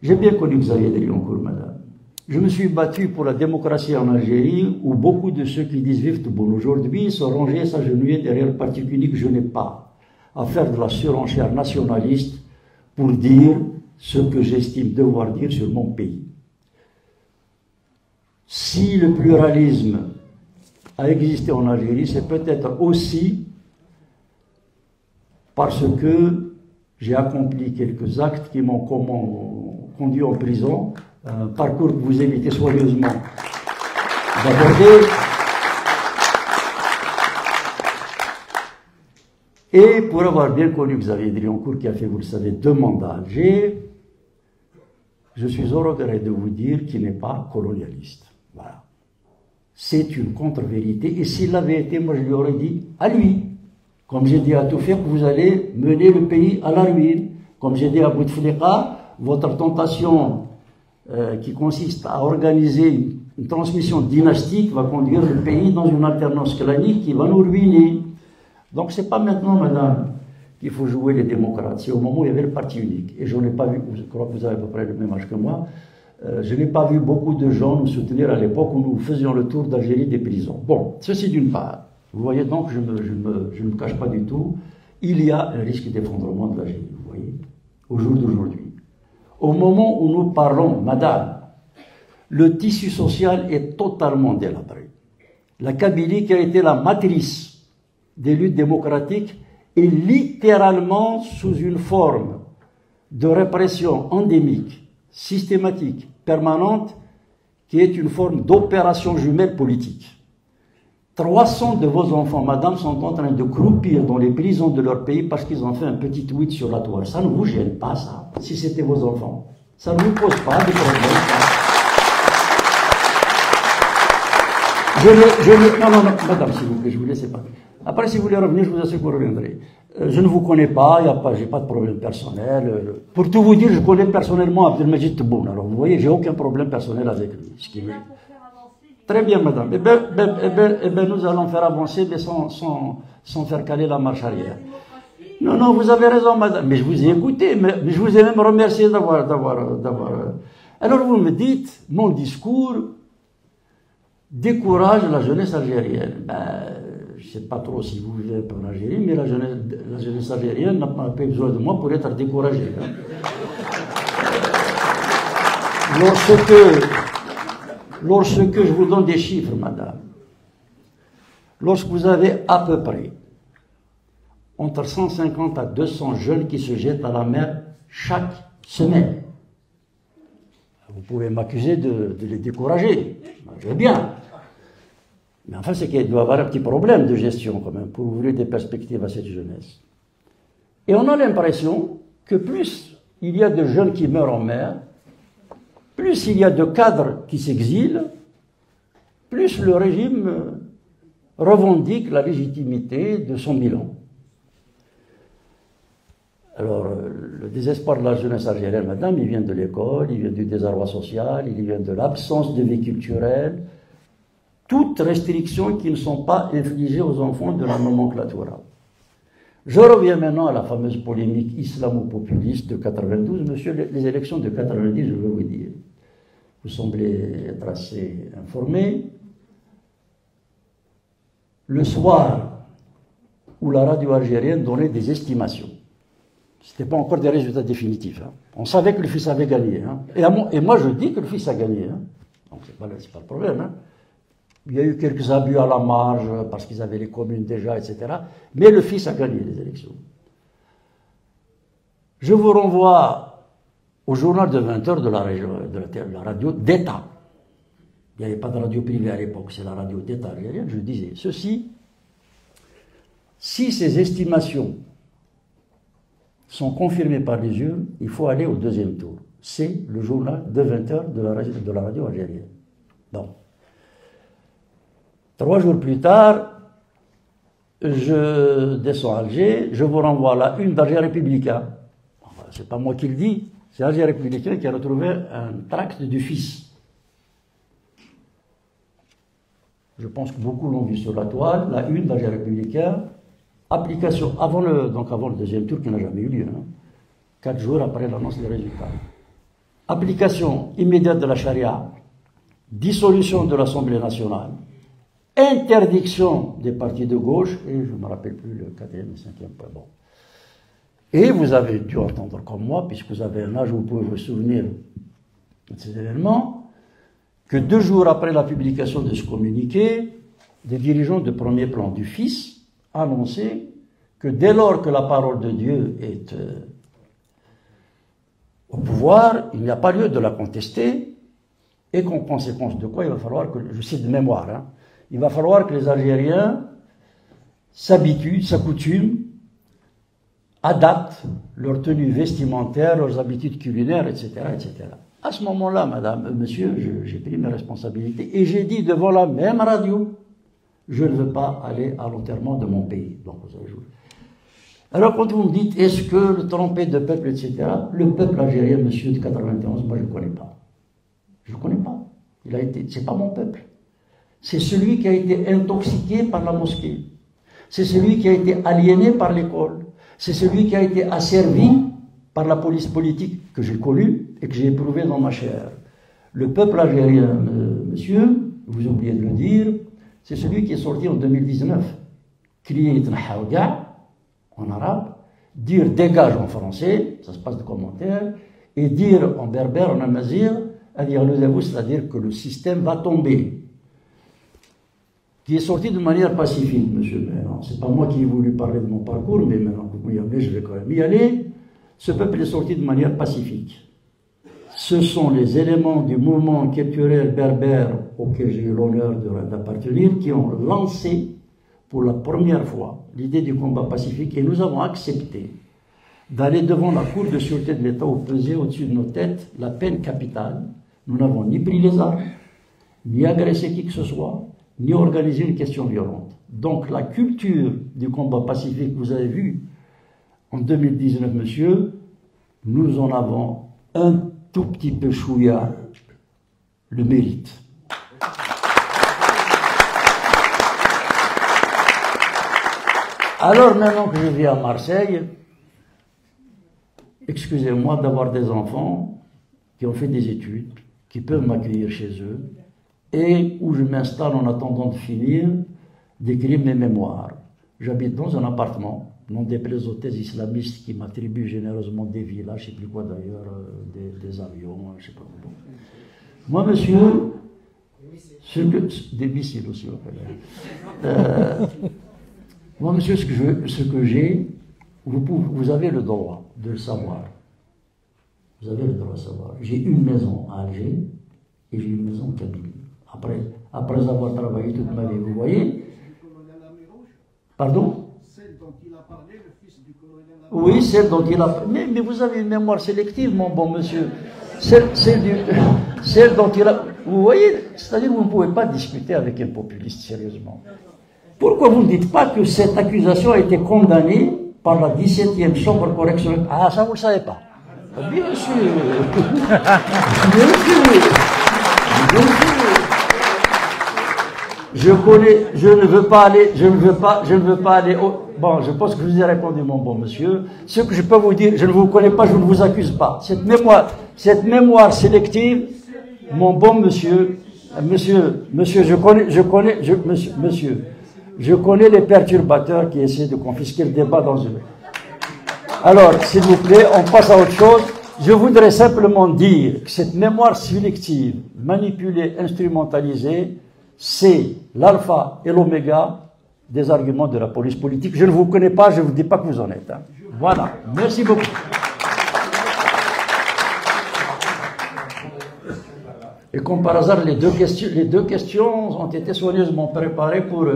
J'ai bien connu Xavier Dironcourt, madame. Je me suis battu pour la démocratie en Algérie, où beaucoup de ceux qui disent vivre bon aujourd'hui sont rangés s'agenouiller derrière le parti unique. Je n'ai pas à faire de la surenchère nationaliste pour dire ce que j'estime devoir dire sur mon pays. Si le pluralisme a existé en Algérie, c'est peut-être aussi parce que j'ai accompli quelques actes qui m'ont conduit en prison, un parcours que vous évitez soigneusement d'aborder. Et pour avoir bien connu Xavier Drioncourt, qui a fait, vous le savez, 2 mandats à Alger, je suis au regret de vous dire qu'il n'est pas colonialiste. Voilà. C'est une contre-vérité. Et s'il l'avait été, moi je lui aurais dit à lui. Comme j'ai dit à Toufik, vous allez mener le pays à la ruine. Comme j'ai dit à Bouteflika, votre tentation qui consiste à organiser une transmission dynastique va conduire le pays dans une alternance clanique qui va nous ruiner. Donc c'est pas maintenant, madame, qu'il faut jouer les démocrates. C'est au moment où il y avait le parti unique. Et je n'ai pas vu, je crois que vous avez à peu près le même âge que moi, je n'ai pas vu beaucoup de gens nous soutenir à l'époque où nous faisions le tour d'Algérie des prisons. Bon, ceci d'une part. Vous voyez donc, je ne me cache pas du tout, il y a un risque d'effondrement de l'Algérie, vous voyez, au jour d'aujourd'hui. Au moment où nous parlons, madame, le tissu social est totalement délabré. La Kabylie, qui a été la matrice des luttes démocratiques, est littéralement sous une forme de répression endémique, systématique, permanente, qui est une forme d'opération jumelle politique. 300 de vos enfants, madame, sont en train de croupir dans les prisons de leur pays parce qu'ils ont fait un petit tweet sur la toile. Ça ne vous gêne pas, ça, si c'était vos enfants. Ça ne vous pose pas de problème. Non, madame, s'il vous plaît, je vous laisse pas. Après, si vous voulez revenir, je vous assure que vous reviendrez. Je ne vous connais pas, j'ai pas de problème personnel. Pour tout vous dire, je connais personnellement Abdelmajid Tebboune. Alors, vous voyez, j'ai aucun problème personnel avec lui. Ce qui est... Très bien, madame. Eh bien, nous allons faire avancer, mais sans faire caler la marche arrière. Non, vous avez raison, madame. Mais je vous ai écouté, mais je vous ai même remercié d'avoir... Alors, vous me dites, mon discours décourage la jeunesse algérienne. Je ne sais pas trop si vous vivez en Algérie, mais la jeunesse algérienne n'a pas besoin de moi pour être découragée. Lorsque je vous donne des chiffres, madame, lorsque vous avez à peu près entre 150 à 200 jeunes qui se jettent à la mer chaque semaine, vous pouvez m'accuser de les décourager. Je veux bien. Mais enfin, c'est qu'il doit y avoir un petit problème de gestion quand même pour ouvrir des perspectives à cette jeunesse. Et on a l'impression que plus il y a de jeunes qui meurent en mer, plus il y a de cadres qui s'exilent, plus le régime revendique la légitimité de son bilan. Alors, le désespoir de la jeunesse algérienne, madame, il vient de l'école, il vient du désarroi social, il vient de l'absence de vie culturelle, toutes restrictions qui ne sont pas infligées aux enfants de la nomenclatura. Je reviens maintenant à la fameuse polémique islamo-populiste de 92. Monsieur, les élections de 90, je veux vous dire, vous semblez être assez informé. Le soir où la radio algérienne donnait des estimations, ce n'était pas encore des résultats définitifs. Hein. On savait que le fils avait gagné. Hein. Et moi, je dis que le fils a gagné. Hein. Donc, c'est pas le problème. Hein. Il y a eu quelques abus à la marge, parce qu'ils avaient les communes déjà, etc. Mais le fils a gagné les élections. Je vous renvoie au journal de 20h de la radio d'État. Il n'y avait pas de radio privée à l'époque, c'est la radio d'État algérienne. Je disais ceci: si ces estimations sont confirmées par les urnes, il faut aller au deuxième tour. C'est le journal de 20h de la radio algérienne. Donc, 3 jours plus tard, je descends à Alger, je vous renvoie à la une d'Alger Républicain. Enfin, c'est pas moi qui le dis, c'est Alger Républicain qui a retrouvé un tract du fils. Je pense que beaucoup l'ont vu sur la toile, la une d'Alger Républicain, application avant le deuxième tour qui n'a jamais eu lieu, hein, 4 jours après l'annonce des résultats. Application immédiate de la charia, dissolution de l'Assemblée nationale, interdiction des partis de gauche, et je ne me rappelle plus le 4e et 5e point. Bon. Et vous avez dû entendre comme moi, puisque vous avez un âge où vous pouvez vous souvenir de ces événements, que 2 jours après la publication de ce communiqué, des dirigeants de premier plan du fils annonçaient que dès lors que la parole de Dieu est au pouvoir, il n'y a pas lieu de la contester, et qu'en conséquence de quoi il va falloir que, je cite de mémoire, hein, il va falloir que les Algériens s'habituent, s'accoutument, adaptent leur tenue vestimentaire, leurs habitudes culinaires, etc., etc. À ce moment-là, madame, monsieur, j'ai pris mes responsabilités et j'ai dit devant la même radio, je ne veux pas aller à l'enterrement de mon pays. Donc, vous avez joué. Alors, quand vous me dites, est-ce que le trompé de peuple, etc., le peuple algérien, monsieur, de 91, moi, je ne connais pas. Je ne connais pas. C'est pas mon peuple. C'est celui qui a été intoxiqué par la mosquée. C'est celui qui a été aliéné par l'école. C'est celui qui a été asservi par la police politique que j'ai connue et que j'ai éprouvé dans ma chair. Le peuple algérien, monsieur, vous oubliez de le dire, c'est celui qui est sorti en 2019. Crier en arabe, dire dégage en français, ça se passe de commentaires, et dire en berbère, en amazir, c'est-à-dire que le système va tomber. Qui est sorti de manière pacifique, monsieur. C'est pas moi qui ai voulu parler de mon parcours, mais maintenant que vous y allez, je vais quand même y aller. Ce peuple est sorti de manière pacifique. Ce sont les éléments du mouvement culturel berbère auquel j'ai eu l'honneur d'appartenir qui ont lancé pour la première fois l'idée du combat pacifique, et nous avons accepté d'aller devant la Cour de sûreté de l'État où pesait au-dessus de nos têtes la peine capitale. Nous n'avons ni pris les armes, ni agressé qui que ce soit, ni organisé une question violente. Donc la culture du combat pacifique, vous avez vu, en 2019, monsieur, nous en avons un tout petit peu chouïa le mérite. Alors maintenant que je vis à Marseille, excusez-moi d'avoir des enfants qui ont fait des études, qui peuvent m'accueillir chez eux, et où je m'installe en attendant de finir d'écrire mes mémoires. J'habite dans un appartement, non déplaise aux thèses islamistes qui m'attribuent généreusement des villas, je ne sais plus quoi d'ailleurs, des avions, je ne sais pas quoi. Moi, monsieur, des missiles aussi, moi, monsieur, ce que j'ai, vous avez le droit de le savoir. Vous avez le droit de savoir. J'ai une maison à Alger et j'ai une maison en Kabylie. Après avoir travaillé toute ma vie, vous voyez. Pardon? Celle dont il a parlé, le fils du colonel Amirouche. Oui, celle dont il a parlé. Mais vous avez une mémoire sélective, mon bon monsieur. Celle dont il a... Vous voyez, c'est-à-dire que vous ne pouvez pas discuter avec un populiste sérieusement. Pourquoi vous ne dites pas que cette accusation a été condamnée par la 17e chambre correctionnelle? Ah, ça vous ne le savez pas. Bien sûr. Bien sûr. Bien sûr. Je ne veux pas aller bon, je pense que je vous ai répondu, mon bon monsieur. Ce que je peux vous dire, je ne vous connais pas, je ne vous accuse pas. Cette mémoire sélective, mon bon monsieur, je connais les perturbateurs qui essaient de confisquer le débat dans une... Alors, s'il vous plaît, on passe à autre chose. Je voudrais simplement dire que cette mémoire sélective, manipulée, instrumentalisée, c'est l'alpha et l'oméga des arguments de la police politique. Je ne vous connais pas, je ne vous dis pas que vous en êtes. Hein. Voilà. Merci beaucoup. Et comme par hasard, les deux questions ont été soigneusement préparées pour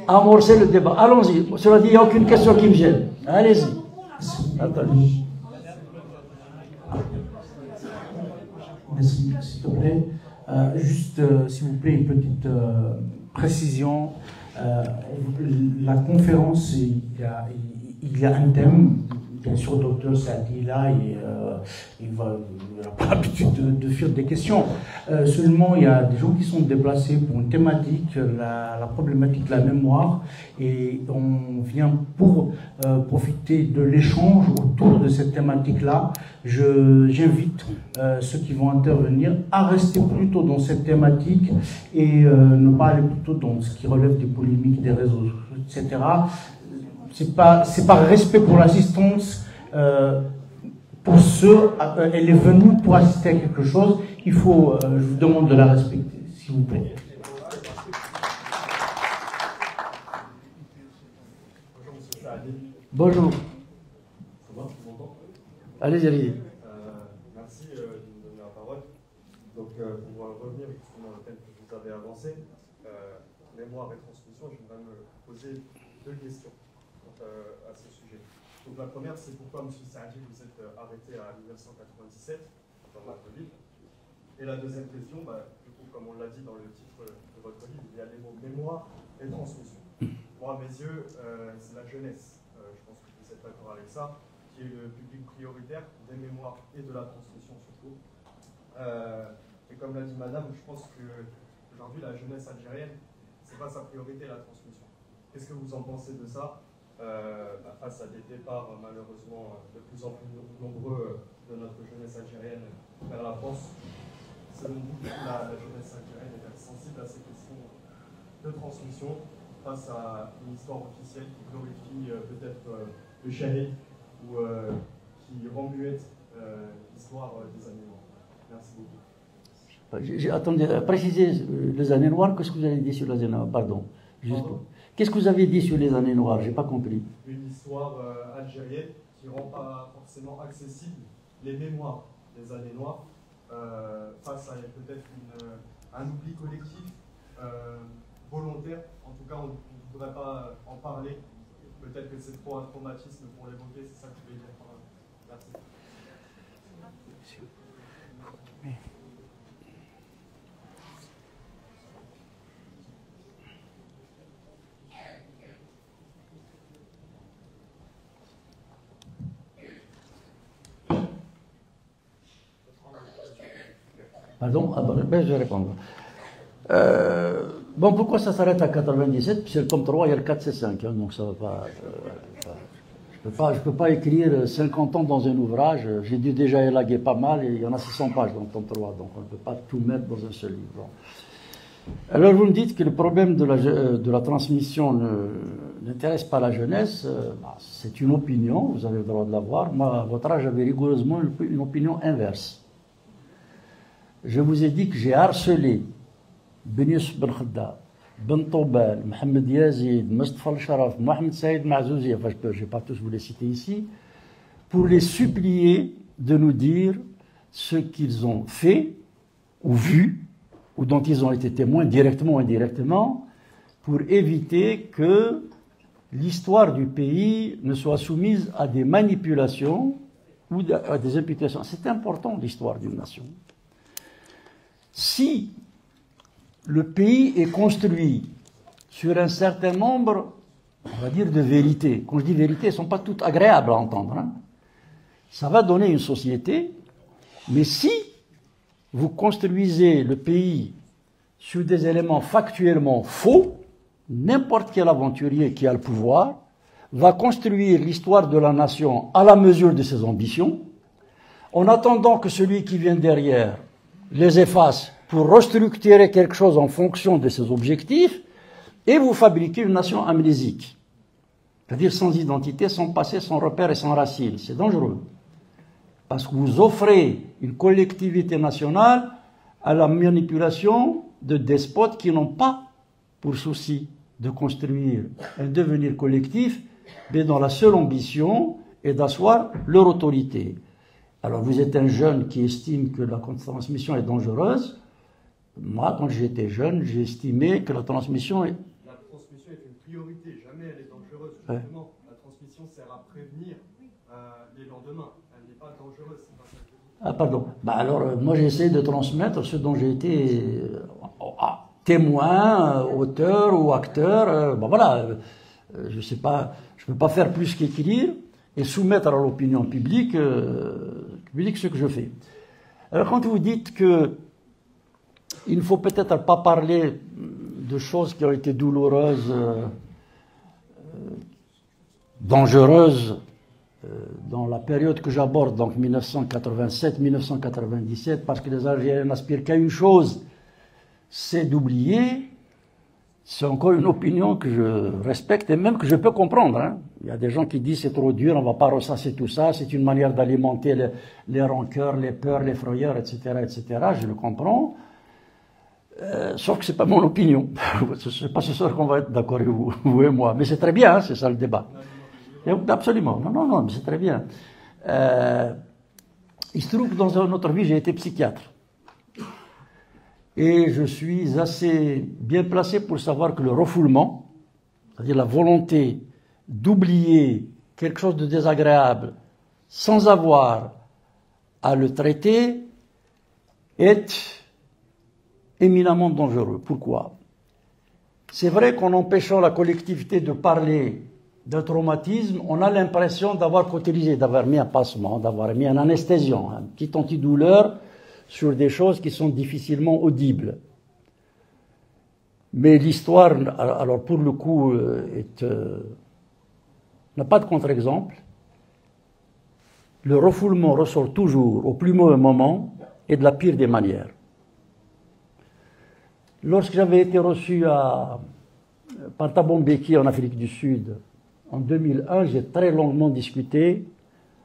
amorcer le débat. Allons-y. Cela dit, il n'y a aucune question qui me gêne. Allez-y. Attendez. Merci, s'il te plaît. Juste, s'il vous plaît, une petite précision. La conférence, il y a un thème. Bien sûr, docteur Saadi là, il n'a pas l'habitude de faire des questions. Seulement, il y a des gens qui sont déplacés pour une thématique, la problématique de la mémoire, et on vient pour profiter de l'échange autour de cette thématique-là. J'invite ceux qui vont intervenir à rester plutôt dans cette thématique et ne pas aller plutôt dans ce qui relève des polémiques, des réseaux, etc. C'est par respect pour l'assistance, pour ceux, elle est venue pour assister à quelque chose, il faut, je vous demande de la respecter, s'il vous plaît. Bonjour. Ça va, tu m'entends? Allez-y, allez-y. Merci de me donner la parole. Donc, pour revenir justement au thème que vous avez avancé, mémoire et transmission, j'aimerais me poser deux questions à ce sujet. Donc, la première, c'est pourquoi, M. Saadi, vous êtes arrêté à 1997 dans votre livre. Et la deuxième question, du coup, comme on l'a dit dans le titre de votre livre, il y a les mots mémoire et transmission. Moi, à mes yeux, c'est la jeunesse, je pense que vous êtes d'accord avec ça, qui est le public prioritaire des mémoires et de la transmission surtout. Et comme l'a dit Madame, je pense qu'aujourd'hui, la jeunesse algérienne, c'est pas sa priorité, la transmission. Qu'est-ce que vous en pensez de ça face à des départs malheureusement de plus en plus nombreux de notre jeunesse algérienne vers la France? Selon vous, la jeunesse algérienne est sensible à ces questions de transmission face à une histoire officielle qui glorifie peut-être le shahid ou qui rend muette l'histoire des années noires? Merci beaucoup. Attendez, précisez les années noires, qu'est-ce que vous avez dit sur les années noires? Pardon. Qu'est-ce que vous avez dit sur les années noires? Je n'ai pas compris. Une histoire algérienne qui ne rend pas forcément accessible les mémoires des années noires face à peut-être un oubli collectif volontaire. En tout cas, on ne voudrait pas en parler. Peut-être que c'est trop un traumatisme pour l'évoquer, c'est ça que je voulais dire. Merci. Pardon? Je vais répondre. Bon, pourquoi ça s'arrête à 97? Puisque le tome 3, il y a le 4 C5, hein, donc ça va pas... je peux pas écrire 50 ans dans un ouvrage. J'ai dû déjà élaguer pas mal, et il y en a 600 pages dans le tome 3, donc on ne peut pas tout mettre dans un seul livre. Bon. Alors vous me dites que le problème de la transmission n'intéresse pas la jeunesse. C'est une opinion, vous avez le droit de l'avoir. Moi, à votre âge, j'avais rigoureusement une opinion inverse. Je vous ai dit que j'ai harcelé Ben Youssef Ben Khadda, Ben Toubal, Mohamed Yazid, Mustafa Al-Sharaf, Mohamed Saïd Maazouzi, enfin je ne vais pas tous vous les citer ici, pour les supplier de nous dire ce qu'ils ont fait ou vu, ou dont ils ont été témoins directement ou indirectement, pour éviter que l'histoire du pays ne soit soumise à des manipulations ou à des imputations. C'est important, l'histoire d'une nation. Si le pays est construit sur un certain nombre, on va dire, de vérités, quand je dis vérités, elles ne sont pas toutes agréables à entendre, hein. Ça va donner une société, mais si vous construisez le pays sur des éléments factuellement faux, n'importe quel aventurier qui a le pouvoir va construire l'histoire de la nation à la mesure de ses ambitions, en attendant que celui qui vient derrière les efface pour restructurer quelque chose en fonction de ses objectifs, et vous fabriquez une nation amnésique. C'est-à-dire sans identité, sans passé, sans repère et sans racines. C'est dangereux. Parce que vous offrez une collectivité nationale à la manipulation de despotes qui n'ont pas pour souci de construire un devenir collectif, mais dont la seule ambition est d'asseoir leur autorité. Alors vous êtes un jeune qui estime que la transmission est dangereuse. Moi, quand j'étais jeune, j'ai estimé que la transmission est... La transmission est une priorité, jamais elle est dangereuse. Justement, ouais. La transmission sert à prévenir les lendemains. Elle n'est pas dangereuse, c'est pas ça que je dis. Ah, pardon. Alors, moi, j'essaie de transmettre ce dont j'ai été témoin, auteur ou acteur. Voilà, je sais pas, je ne peux pas faire plus qu'écrire et soumettre à l'opinion publique ce que je fais. Alors, quand vous dites que il ne faut peut-être pas parler de choses qui ont été douloureuses, dangereuses, dans la période que j'aborde, donc 1987-1997, parce que les Algériens n'aspirent qu'à une chose, c'est d'oublier. C'est encore une opinion que je respecte et même que je peux comprendre, hein. Il y a des gens qui disent c'est trop dur, on ne va pas ressasser tout ça, c'est une manière d'alimenter les rancœurs, les peurs, les frayeurs, etc., etc. Je le comprends. Sauf que ce n'est pas mon opinion. Ce n'est pas ce soir qu'on va être d'accord, vous et moi. Mais c'est très bien, hein, c'est ça le débat. Absolument. Non, mais c'est très bien. Il se trouve que dans une autre vie, j'ai été psychiatre. Et je suis assez bien placé pour savoir que le refoulement, c'est-à-dire la volonté d'oublier quelque chose de désagréable sans avoir à le traiter, est éminemment dangereux. Pourquoi? C'est vrai qu'en empêchant la collectivité de parler d'un traumatisme, on a l'impression d'avoir cautérisé, d'avoir mis un pansement, d'avoir mis un anesthésiant, un petit antidouleur sur des choses qui sont difficilement audibles. Mais l'histoire, alors pour le coup, n'a pas de contre-exemple. Le refoulement ressort toujours au plus mauvais moment et de la pire des manières. Lorsque j'avais été reçu par Thabo Mbeki en Afrique du Sud, en 2001, j'ai très longuement discuté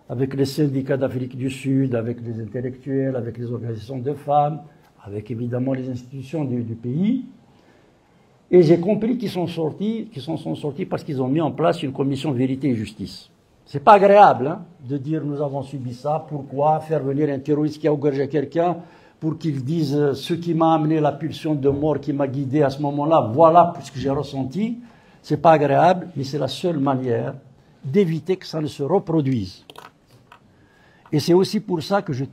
avec les syndicats d'Afrique du Sud, avec les intellectuels, avec les organisations de femmes, avec évidemment les institutions du pays. Et j'ai compris qu'ils sont sortis parce qu'ils ont mis en place une commission vérité et justice. C'est pas agréable hein, de dire nous avons subi ça, pourquoi faire venir un terroriste qui a égorgé quelqu'un pour qu'il dise ce qui m'a amené la pulsion de mort qui m'a guidé à ce moment-là, voilà ce que j'ai ressenti. C'est pas agréable, mais c'est la seule manière d'éviter que ça ne se reproduise. Et c'est aussi pour ça que je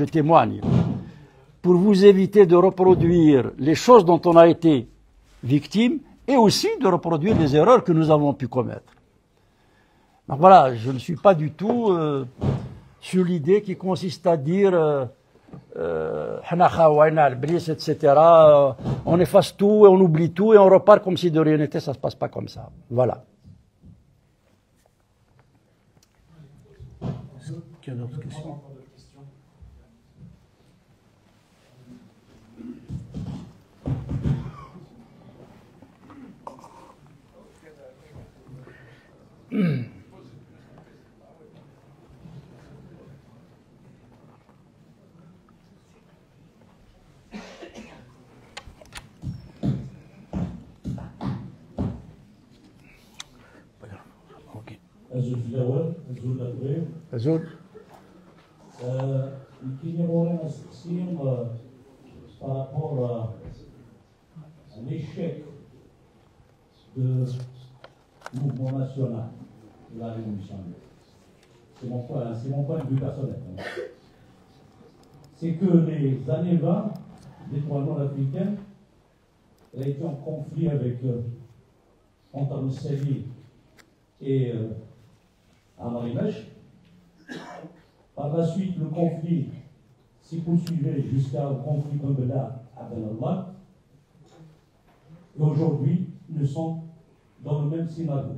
témoigne. Pour vous éviter de reproduire les choses dont on a été victime et aussi de reproduire les erreurs que nous avons pu commettre. Donc voilà, je ne suis pas du tout sur l'idée qui consiste à dire etc. On efface tout et on oublie tout et on repart comme si de rien n'était, ça ne se passe pas comme ça. Voilà. Est-ce qu'il y a d'autres questions? Azul. Par rapport à l'échec du mouvement national de la Révolution. C'est mon point de vue personnel. C'est que les années 20, l'étoilement africain a été en conflit avec Antanou Sali et Amari Mech. Par la suite, le conflit s'est poursuivi jusqu'au conflit Gambela à Ben Allah. Et aujourd'hui, nous sommes dans le même scénario.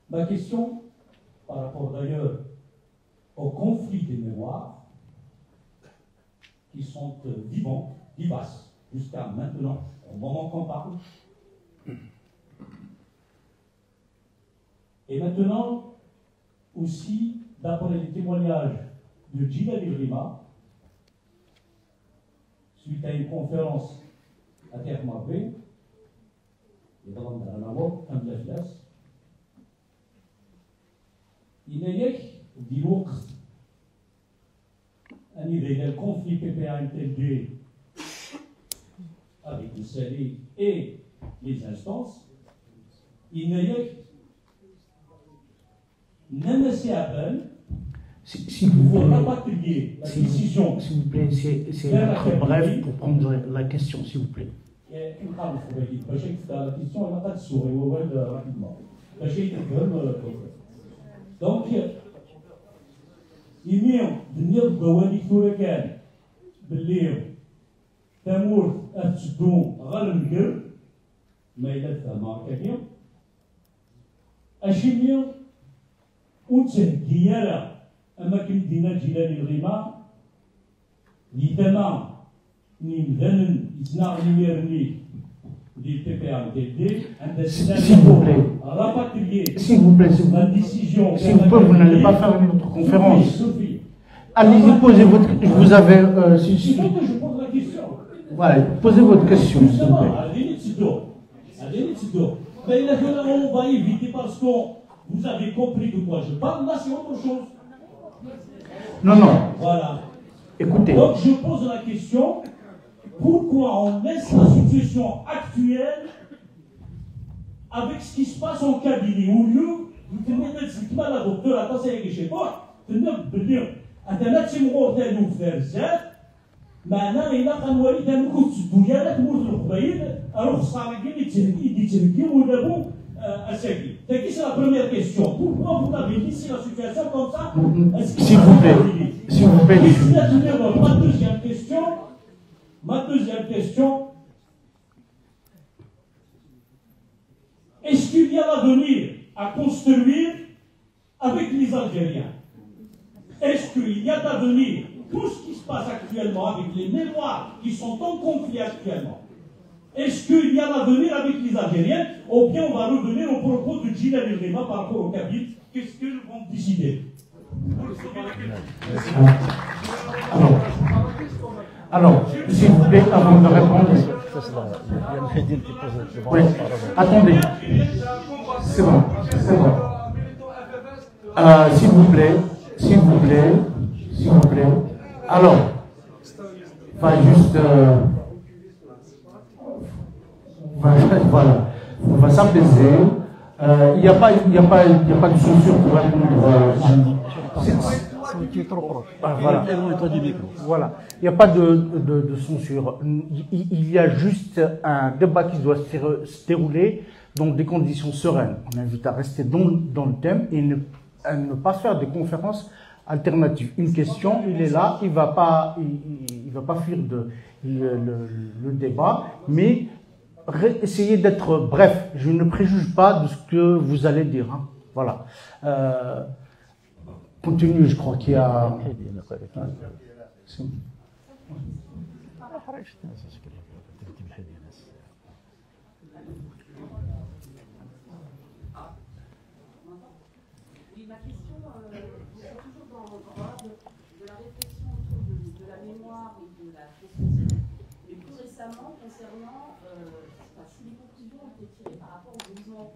Ma question, par rapport d'ailleurs au conflit des mémoires, qui sont vivaces jusqu'à maintenant, au moment qu'on parle. Et maintenant, aussi, d'après les témoignages de Djilali Rima, suite à une conférence à Termabé, et dans Ranamo, à Mlaflas, il y a des وقت أن إذا le conflit PPA-NTLD avec le Sali et les instances, il n'y a نمسي عبال Si vous pour voulez, rapatrier la décision. s'il vous plaît, c'est très bref pour prendre la question, s'il vous plaît. باش يفتح لا كيسيون انا قد تسوري هو رابيدمون باش يتفهم. دونك يمير دنيا البواني ثورة كان باللي تمور أتسدو غير المقر ما إلا تفهم كثير أشيمير وتهديالا أماكن دينا جيلاني الغيمة لثما نمذن يتناغ نميرني دي PPA-NTLD عند plaît. rapatrier S'il vous plaît, la décision. s'il vous plaît, vous n'allez pas faire une autre conférence. Allez-y, posez votre question. Vous avez. Il faut que je pose la question. Voilà, posez votre question, s'il vous plaît. Justement, Mais on va éviter parce que vous avez compris de quoi je parle. Là, c'est autre chose. Non, non. Voilà. Écoutez. Donc, je pose la question, pourquoi on laisse la situation actuelle avec ce qui se passe en cabinet au lieu de tenir la docteur à tasser chez toi, tenir de dire à ta nature mortelle ou faire ça, معنا إلا قنوالي تنكو تدويا لا تموت القبائل alors الصالحين يتسلكوا ونبو أساكي. C'est la première question. Pourquoi vous avez laissé la situation comme ça? S'il vous plaît. S'il vous plaît. Ma deuxième question. Est-ce qu'il y a l'avenir à construire avec les Algériens? Est-ce qu'il y a d'avenir? Tout ce qui se passe actuellement avec les mémoires qui sont en conflit actuellement, est-ce qu'il y a l'avenir avec les Algériens ou bien on va revenir au propos de Gilles Rima par rapport au Kabyle? Qu'est-ce qu'ils vont décider? Alors, s'il vous plaît, avant de répondre. Oui, attendez. C'est bon, c'est bon. S'il vous plaît, s'il vous plaît, s'il vous plaît. Alors, pas juste. Voilà, on va s'apaiser. Il n'y a pas de censure pour répondre. Voilà. Voilà. Il n'y a pas de censure. Il y a juste un débat qui doit se dérouler dans des conditions sereines. On invite à rester dans le thème et à ne pas faire des conférences alternatives. Une question, il est là, il va pas fuir le débat, mais essayez d'être bref. Je ne préjuge pas de ce que vous allez dire. Hein. Voilà. Continue, je crois qu'il y a. Oui, ma question, c'est toujours dans le droit de la réflexion autour de la mémoire et de la transmission, mais plus récemment concernant si les conclusions ont été tirées par rapport au mouvement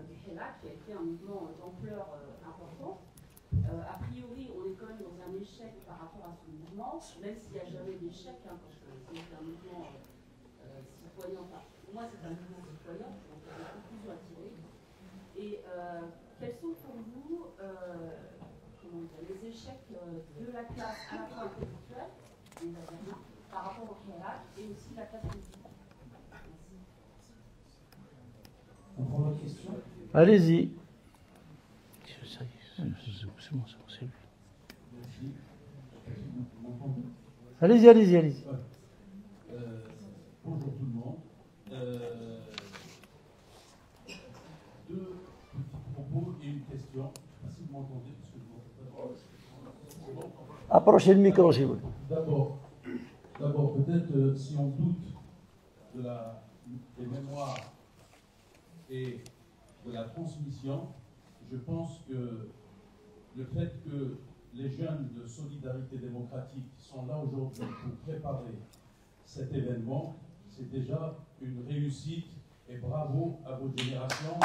du Hirak, qui a été un mouvement d'ampleur importante. A priori, on est quand même dans un échec par rapport à ce mouvement, même s'il n'y a jamais d'échec, hein, parce que c'est un mouvement citoyen. Enfin, pour moi, c'est un mouvement citoyen, donc il y a des conclusions à tirer. Et quels sont pour vous les échecs de la classe à la fois intellectuelle, les Algériens, par rapport au Hirak, et aussi la classe politique? On prend votre question. Allez-y. C'est bon, c'est lui. Allez-y. Bonjour tout le monde. Deux petits propos et une question. Si vous m'entendez, parce que je m'entends pas. Approchez le micro, si vous voulez. D'abord, peut-être si on doute des mémoires et de la transmission, je pense que le fait que les jeunes de Solidarité démocratique sont là aujourd'hui pour préparer cet événement, c'est déjà une réussite et bravo à vos générations.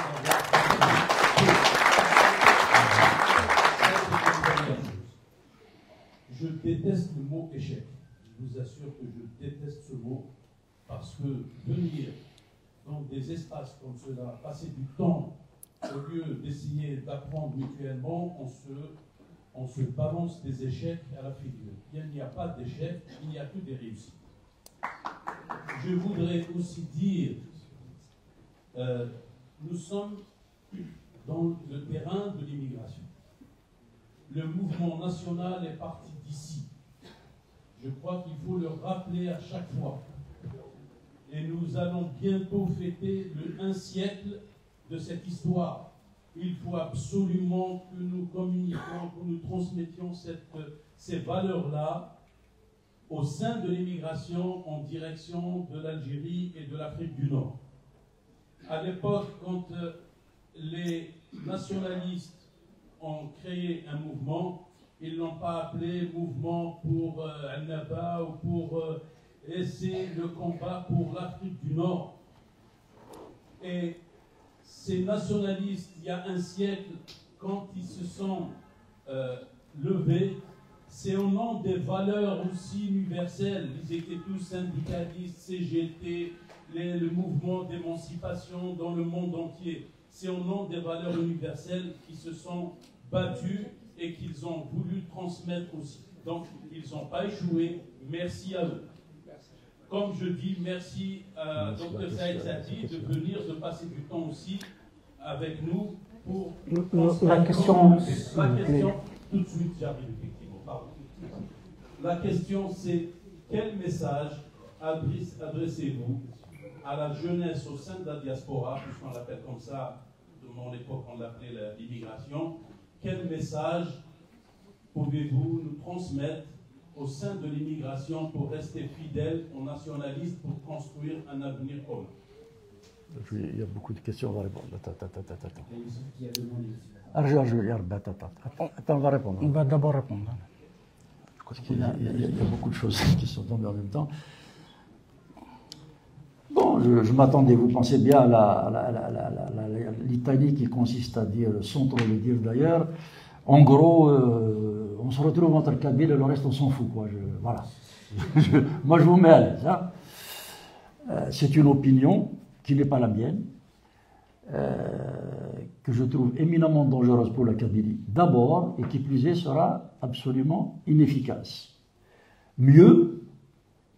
Je déteste le mot échec. Je vous assure que je déteste ce mot parce que venir dans des espaces comme cela, passer du temps au lieu d'essayer d'apprendre mutuellement, on se balance des échecs à la figure. Il n'y a pas d'échecs, il n'y a que des réussites. Je voudrais aussi dire, nous sommes dans le terrain de l'immigration. Le mouvement national est parti d'ici. Je crois qu'il faut le rappeler à chaque fois. Et nous allons bientôt fêter le 1 siècle de cette histoire. Il faut absolument que nous communiquions, que nous transmettions ces valeurs-là au sein de l'immigration en direction de l'Algérie et de l'Afrique du Nord. À l'époque, quand les nationalistes ont créé un mouvement, ils ne l'ont pas appelé mouvement pour Al-Naba ou pour laisser le combat pour l'Afrique du Nord. Et ces nationalistes, il y a un siècle, quand ils se sont levés, c'est au nom des valeurs aussi universelles. Ils étaient tous syndicalistes, CGT, le mouvement d'émancipation dans le monde entier. C'est au nom des valeurs universelles qu'ils se sont battus et qu'ils ont voulu transmettre aussi. Donc, ils n'ont pas échoué. Merci à eux. Comme je dis, merci à Dr Saïd Sadi de venir, de passer du temps aussi avec nous pour... La question, tout de suite, j'arrive effectivement. Pardon. La question, c'est quel message adressez-vous à la jeunesse au sein de la diaspora, puisqu'on l'appelle comme ça, de mon époque, on l'appelait l'immigration. Quel message pouvez-vous nous transmettre au sein de l'immigration pour rester fidèles aux nationalistes pour construire un avenir commun? Il y a beaucoup de questions, on va répondre. Attends, on va répondre. On va d'abord répondre. Parce qu'il y a beaucoup de choses qui sont tombées en même temps. Bon, je m'attendais, vous pensez bien à l'Italie qui consiste à dire, sans trop le dire d'ailleurs, en gros, on se retrouve entre Kabyle et le reste on s'en fout, quoi. Voilà. Moi je vous mets à l'aise. Hein. C'est une opinion qui n'est pas la mienne, que je trouve éminemment dangereuse pour la Kabylie. D'abord, et qui plus est, sera absolument inefficace. Mieux,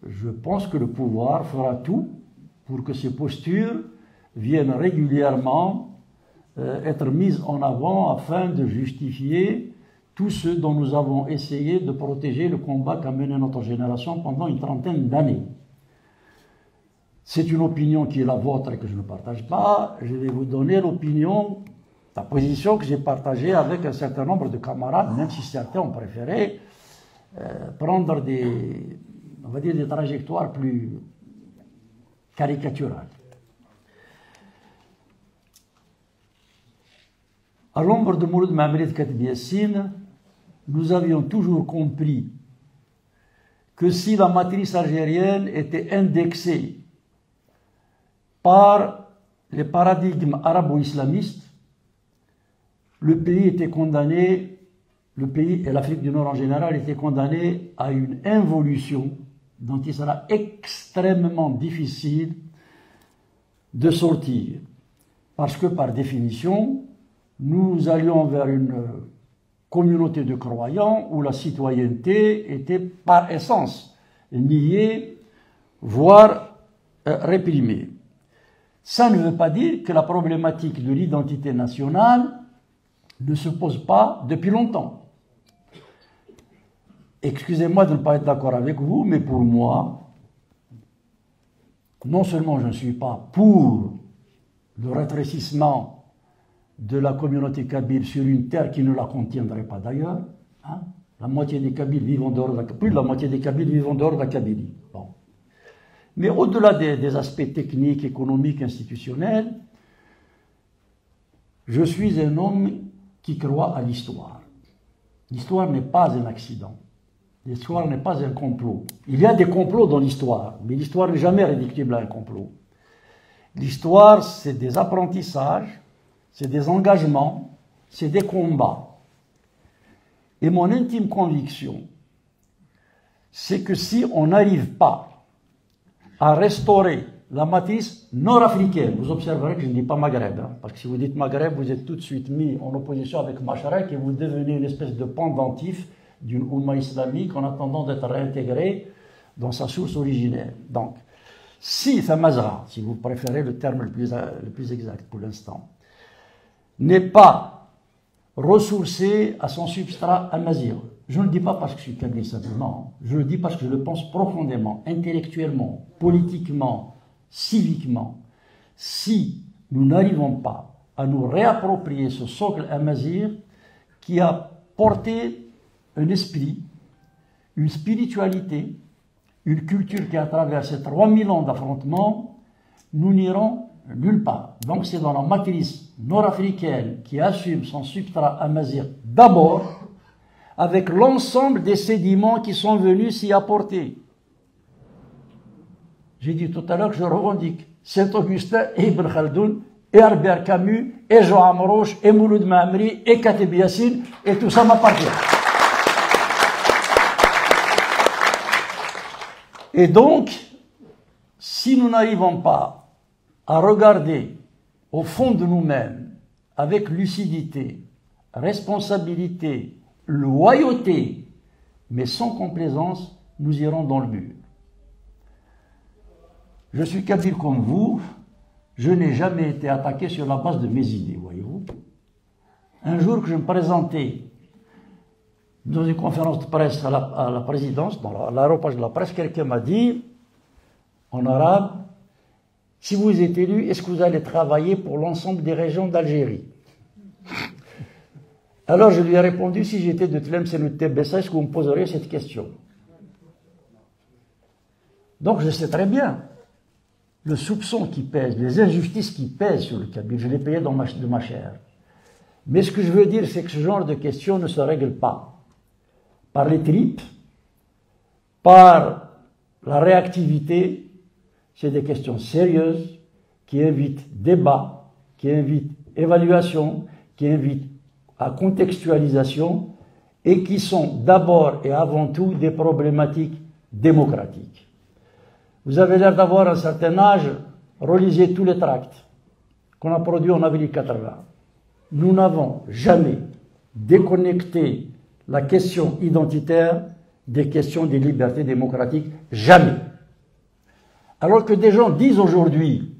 je pense que le pouvoir fera tout pour que ces postures viennent régulièrement être mises en avant afin de justifier tout ce dont nous avons essayé de protéger le combat qu'a mené notre génération pendant une trentaine d'années. C'est une opinion qui est la vôtre et que je ne partage pas. Je vais vous donner l'opinion, la position que j'ai partagée avec un certain nombre de camarades, même si certains ont préféré prendre on va dire des trajectoires plus caricaturales. À l'ombre de Mouloud Mahamrid Katib Yassine, nous avions toujours compris que si la matrice algérienne était indexée par les paradigmes arabo-islamistes, le pays était condamné, le pays et l'Afrique du Nord en général étaient condamnés à une involution dont il sera extrêmement difficile de sortir. Parce que par définition, nous allions vers une communauté de croyants où la citoyenneté était par essence niée, voire réprimée. Ça ne veut pas dire que la problématique de l'identité nationale ne se pose pas depuis longtemps. Excusez-moi de ne pas être d'accord avec vous, mais pour moi, non seulement je ne suis pas pour le rétrécissement de la communauté kabyle sur une terre qui ne la contiendrait pas d'ailleurs, hein, la moitié des Kabyles vivent en dehors de plus de la moitié des Kabyles vivent en dehors de la Kabylie. Bon. Mais au-delà des aspects techniques, économiques, institutionnels, je suis un homme qui croit à l'histoire. L'histoire n'est pas un accident. L'histoire n'est pas un complot. Il y a des complots dans l'histoire, mais l'histoire n'est jamais réductible à un complot. L'histoire, c'est des apprentissages, c'est des engagements, c'est des combats. Et mon intime conviction, c'est que si on n'arrive pas à restaurer la matrice nord-africaine, vous observerez que je ne dis pas Maghreb, hein, parce que si vous dites Maghreb, vous êtes tout de suite mis en opposition avec Macharek et vous devenez une espèce de pendentif d'une Oumma islamique en attendant d'être réintégré dans sa source originaire. Donc, si Thamazra, si vous préférez le terme le plus exact pour l'instant, n'est pas ressourcé à son substrat amazigh, je ne le dis pas parce que je suis kabyle simplement, je le dis parce que je le pense profondément, intellectuellement, politiquement, civiquement. Si nous n'arrivons pas à nous réapproprier ce socle amazigh qui a porté un esprit, une spiritualité, une culture qui a traversé 3000 ans d'affrontement, nous n'irons nulle part. Donc c'est dans la matrice nord-africaine qui assume son substrat amazigh d'abord, avec l'ensemble des sédiments qui sont venus s'y apporter. J'ai dit tout à l'heure que je revendique Saint-Augustin et Ibn Khaldoun et Albert Camus, et Jean Amrouche, et Mouloud Maamri, et Katib Yassine, et tout ça m'appartient. Et donc, si nous n'arrivons pas à regarder au fond de nous-mêmes, avec lucidité, responsabilité, loyauté, mais sans complaisance, nous irons dans le mur. Je suis kabyle comme vous, je n'ai jamais été attaqué sur la base de mes idées, voyez-vous. Un jour que je me présentais dans une conférence de presse à la présidence, dans l'aéroport de la presse, quelqu'un m'a dit, en arabe, si vous êtes élu, est-ce que vous allez travailler pour l'ensemble des régions d'Algérie? Alors je lui ai répondu, si j'étais de Tlemcen ou de Tébessa, est-ce que vous me poseriez cette question? Donc je sais très bien le soupçon qui pèse, les injustices qui pèsent sur le Kabyle, je l'ai payé de ma chair. Mais ce que je veux dire, c'est que ce genre de questions ne se règle pas par les tripes, par la réactivité. C'est des questions sérieuses qui invitent débat, qui invitent évaluation, qui invitent à contextualisation et qui sont d'abord et avant tout des problématiques démocratiques. Vous avez l'air d'avoir un certain âge, relisez tous les tracts qu'on a produits en avril 80. Nous n'avons jamais déconnecté la question identitaire des questions des libertés démocratiques, jamais. Alors que des gens disent aujourd'hui,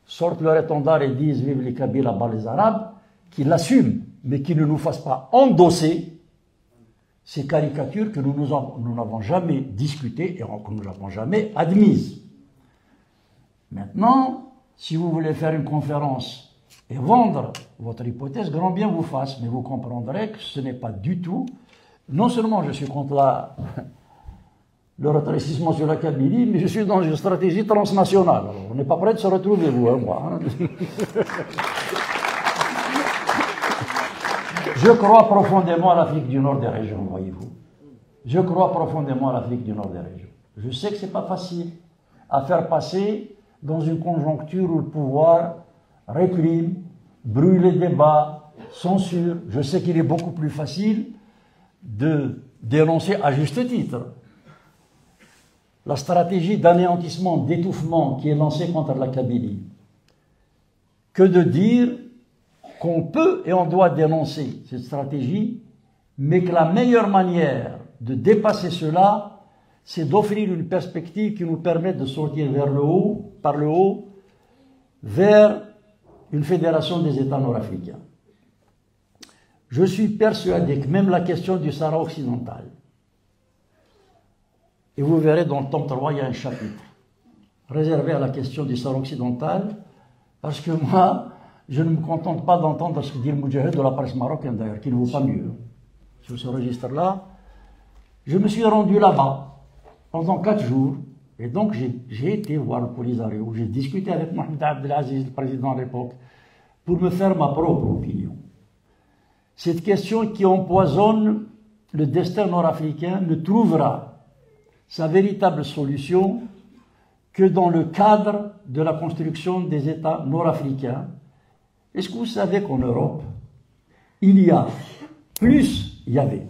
sortent leur étendard et disent vive les Kabyles, abat les Arabes, qui l'assument, mais qui ne nous fassent pas endosser ces caricatures que nous n'avons jamais discutées et que nous n'avons jamais admises. Maintenant, si vous voulez faire une conférence et vendre votre hypothèse, grand bien vous fasse, mais vous comprendrez que ce n'est pas du tout. Non seulement je suis contre le rétrécissement sur la Kabylie, mais je suis dans une stratégie transnationale. Alors, on n'est pas prêt de se retrouver, vous et moi. Hein. Je crois profondément à l'Afrique du Nord des régions, voyez-vous. Je crois profondément à l'Afrique du Nord des régions. Je sais que ce n'est pas facile à faire passer dans une conjoncture où le pouvoir réprime, brûle les débats, censure. Je sais qu'il est beaucoup plus facile de dénoncer à juste titre la stratégie d'anéantissement, d'étouffement qui est lancée contre la Kabylie, que de dire qu'on peut et on doit dénoncer cette stratégie, mais que la meilleure manière de dépasser cela, c'est d'offrir une perspective qui nous permette de sortir vers le haut, par le haut, vers une fédération des États nord-africains. Je suis persuadé que même la question du Sahara occidental, et vous verrez dans le tome 3, il y a un chapitre réservé à la question du Sahara occidental, parce que moi, je ne me contente pas d'entendre ce que dit le Moudjahid de la presse marocaine d'ailleurs, qui ne vaut pas mieux. Sur ce registre-là, je me suis rendu là-bas pendant 4 jours, et donc j'ai été voir le Polisario, j'ai discuté avec Mohamed Abdelaziz, le président à l'époque, pour me faire ma propre opinion. Cette question qui empoisonne le destin nord-africain ne trouvera sa véritable solution que dans le cadre de la construction des États nord-africains. Est-ce que vous savez qu'en Europe, il y avait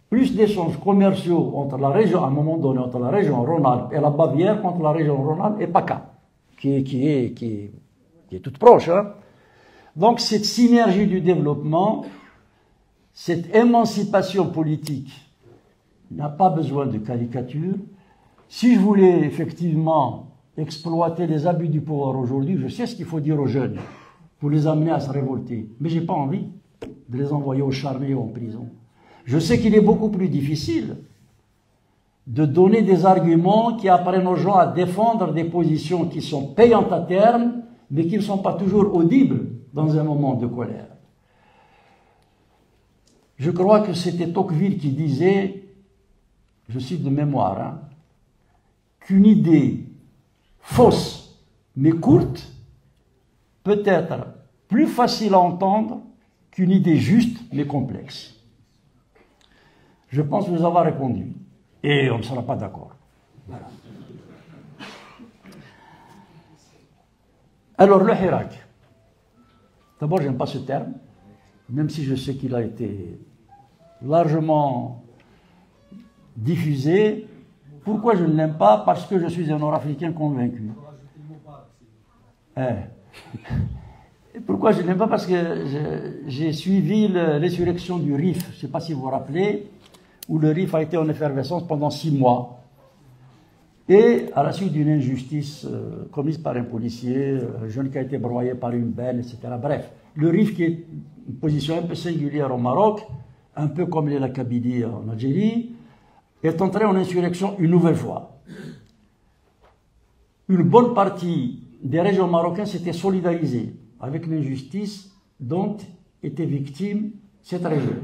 plus d'échanges commerciaux entre la région, à un moment donné, entre la région Rhône-Alpes et la Bavière, contre la région Rhône-Alpes et PACA, qui est toute proche. Hein. Donc cette synergie du développement, cette émancipation politique n'a pas besoin de caricature. Si je voulais effectivement exploiter les abus du pouvoir aujourd'hui, je sais ce qu'il faut dire aux jeunes pour les amener à se révolter. Mais je n'ai pas envie de les envoyer au charnier ou en prison. Je sais qu'il est beaucoup plus difficile de donner des arguments qui apprennent aux gens à défendre des positions qui sont payantes à terme, mais qui ne sont pas toujours audibles dans un moment de colère. Je crois que c'était Tocqueville qui disait, je cite de mémoire, hein, qu'une idée fausse mais courte peut être plus facile à entendre qu'une idée juste mais complexe. Je pense vous avoir répondu. Et on ne sera pas d'accord. Voilà. Alors le Hirak. D'abord, j'aime pas ce terme, même si je sais qu'il a été largement diffusé. Pourquoi je ne l'aime pas? Parce que je suis un Nord-Africain convaincu. Et pourquoi je ne l'aime pas? Parce que j'ai suivi l'insurrection du RIF, je ne sais pas si vous vous rappelez, où le RIF a été en effervescence pendant 6 mois. Et à la suite d'une injustice commise par un policier, un jeune qui a été broyé par une benne, etc. Bref, le RIF, qui est une position un peu singulière au Maroc, un peu comme la Kabylie en Algérie, est entré en insurrection une nouvelle fois. Une bonne partie des régions marocaines s'étaient solidarisées avec l'injustice dont était victime cette région.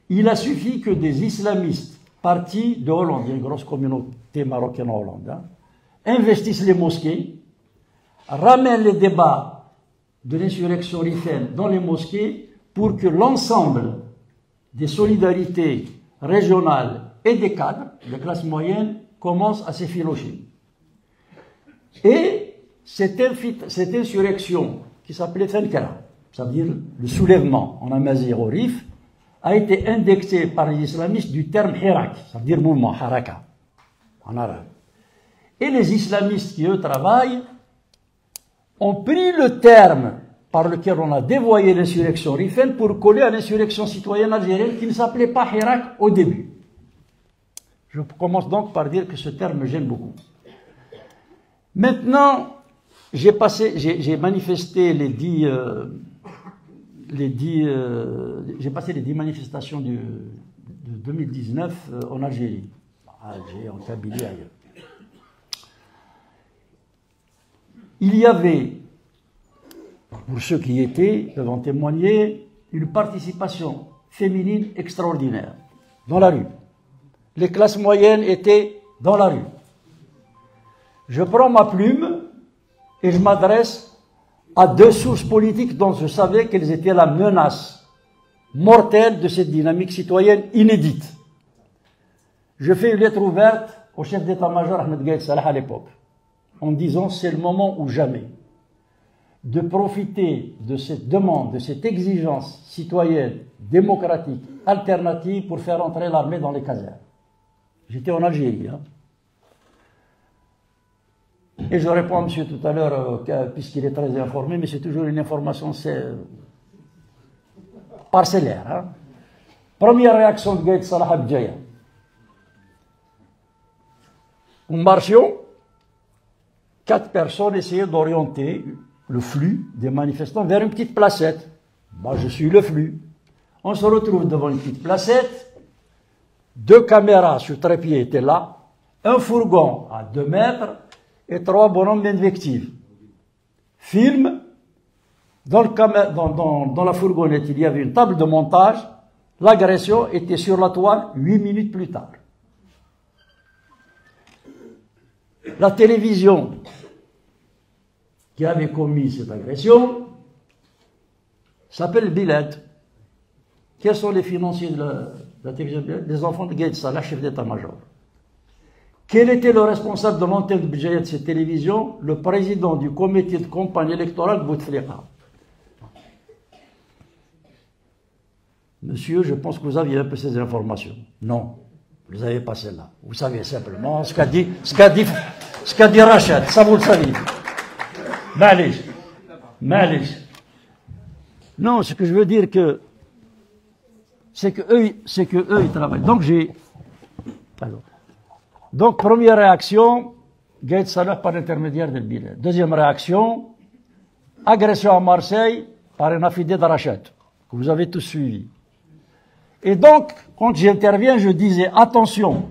Il a suffi que des islamistes partis de Hollande, il y a une grosse communauté marocaine en Hollande, investissent les mosquées, ramènent les débats de l'insurrection rifaine dans les mosquées pour que l'ensemble des solidarités régionales et des cadres, des classes moyennes, commencent à s'effilocher. Et cette insurrection, qui s'appelait Fenkara, ça veut dire le soulèvement en amazigh au Rif, a été indexé par les islamistes du terme Hirak, ça veut dire mouvement, haraka, en arabe. Et les islamistes qui, eux, travaillent, ont pris le terme par lequel on a dévoyé l'insurrection rifaine pour coller à l'insurrection citoyenne algérienne qui ne s'appelait pas Hirak au début. Je commence donc par dire que ce terme me gêne beaucoup. Maintenant, j'ai manifesté j'ai passé les 10 manifestations de 2019 en Algérie, à Alger, en Kabylie, ailleurs. Il y avait, pour ceux qui y étaient, peuvent en témoigner, une participation féminine extraordinaire, dans la rue. Les classes moyennes étaient dans la rue. Je prends ma plume et je m'adresse à 2 sources politiques dont je savais qu'elles étaient la menace mortelle de cette dynamique citoyenne inédite. Je fais une lettre ouverte au chef d'état-major Ahmed Gaïd Salah à l'époque, en disant c'est le moment ou jamais de profiter de cette demande, de cette exigence citoyenne, démocratique, alternative pour faire entrer l'armée dans les casernes. J'étais en Algérie. Et je réponds à monsieur tout à l'heure, puisqu'il est très informé, mais c'est toujours une information parcellaire. Première réaction de Gaïd Salah Abdjaya. Nous marchions, 4 personnes essayaient d'orienter le flux des manifestants vers une petite placette. Moi, je suis le flux. On se retrouve devant une petite placette, 2 caméras sur trépied étaient là, un fourgon à 2 mètres, et 3 bonhommes d'invective. Film, dans la fourgonnette, il y avait une table de montage, l'agression était sur la toile 8 minutes plus tard. La télévision qui avait commis cette agression s'appelle Bilad. Quels sont les financiers de la télévision Bilad? Les enfants de Gaïd Salah, chef d'état-major. Quel était le responsable de l'antenne de budget de cette télévision? Le président du comité de campagne électorale de Bouteflika. Monsieur, je pense que vous aviez un peu ces informations. Non, vous n'avez pas celle-là. Vous savez simplement ce qu'a dit Rachad, ça vous le savez. Malish. Non, ce que je veux dire c'est que eux, ils travaillent. Donc, première réaction, Gaïd Salah par l'intermédiaire de Bilal. Deuxième réaction, agression à Marseille par un affidé de Rachad, que vous avez tous suivi. Et donc, quand j'interviens, je disais, attention,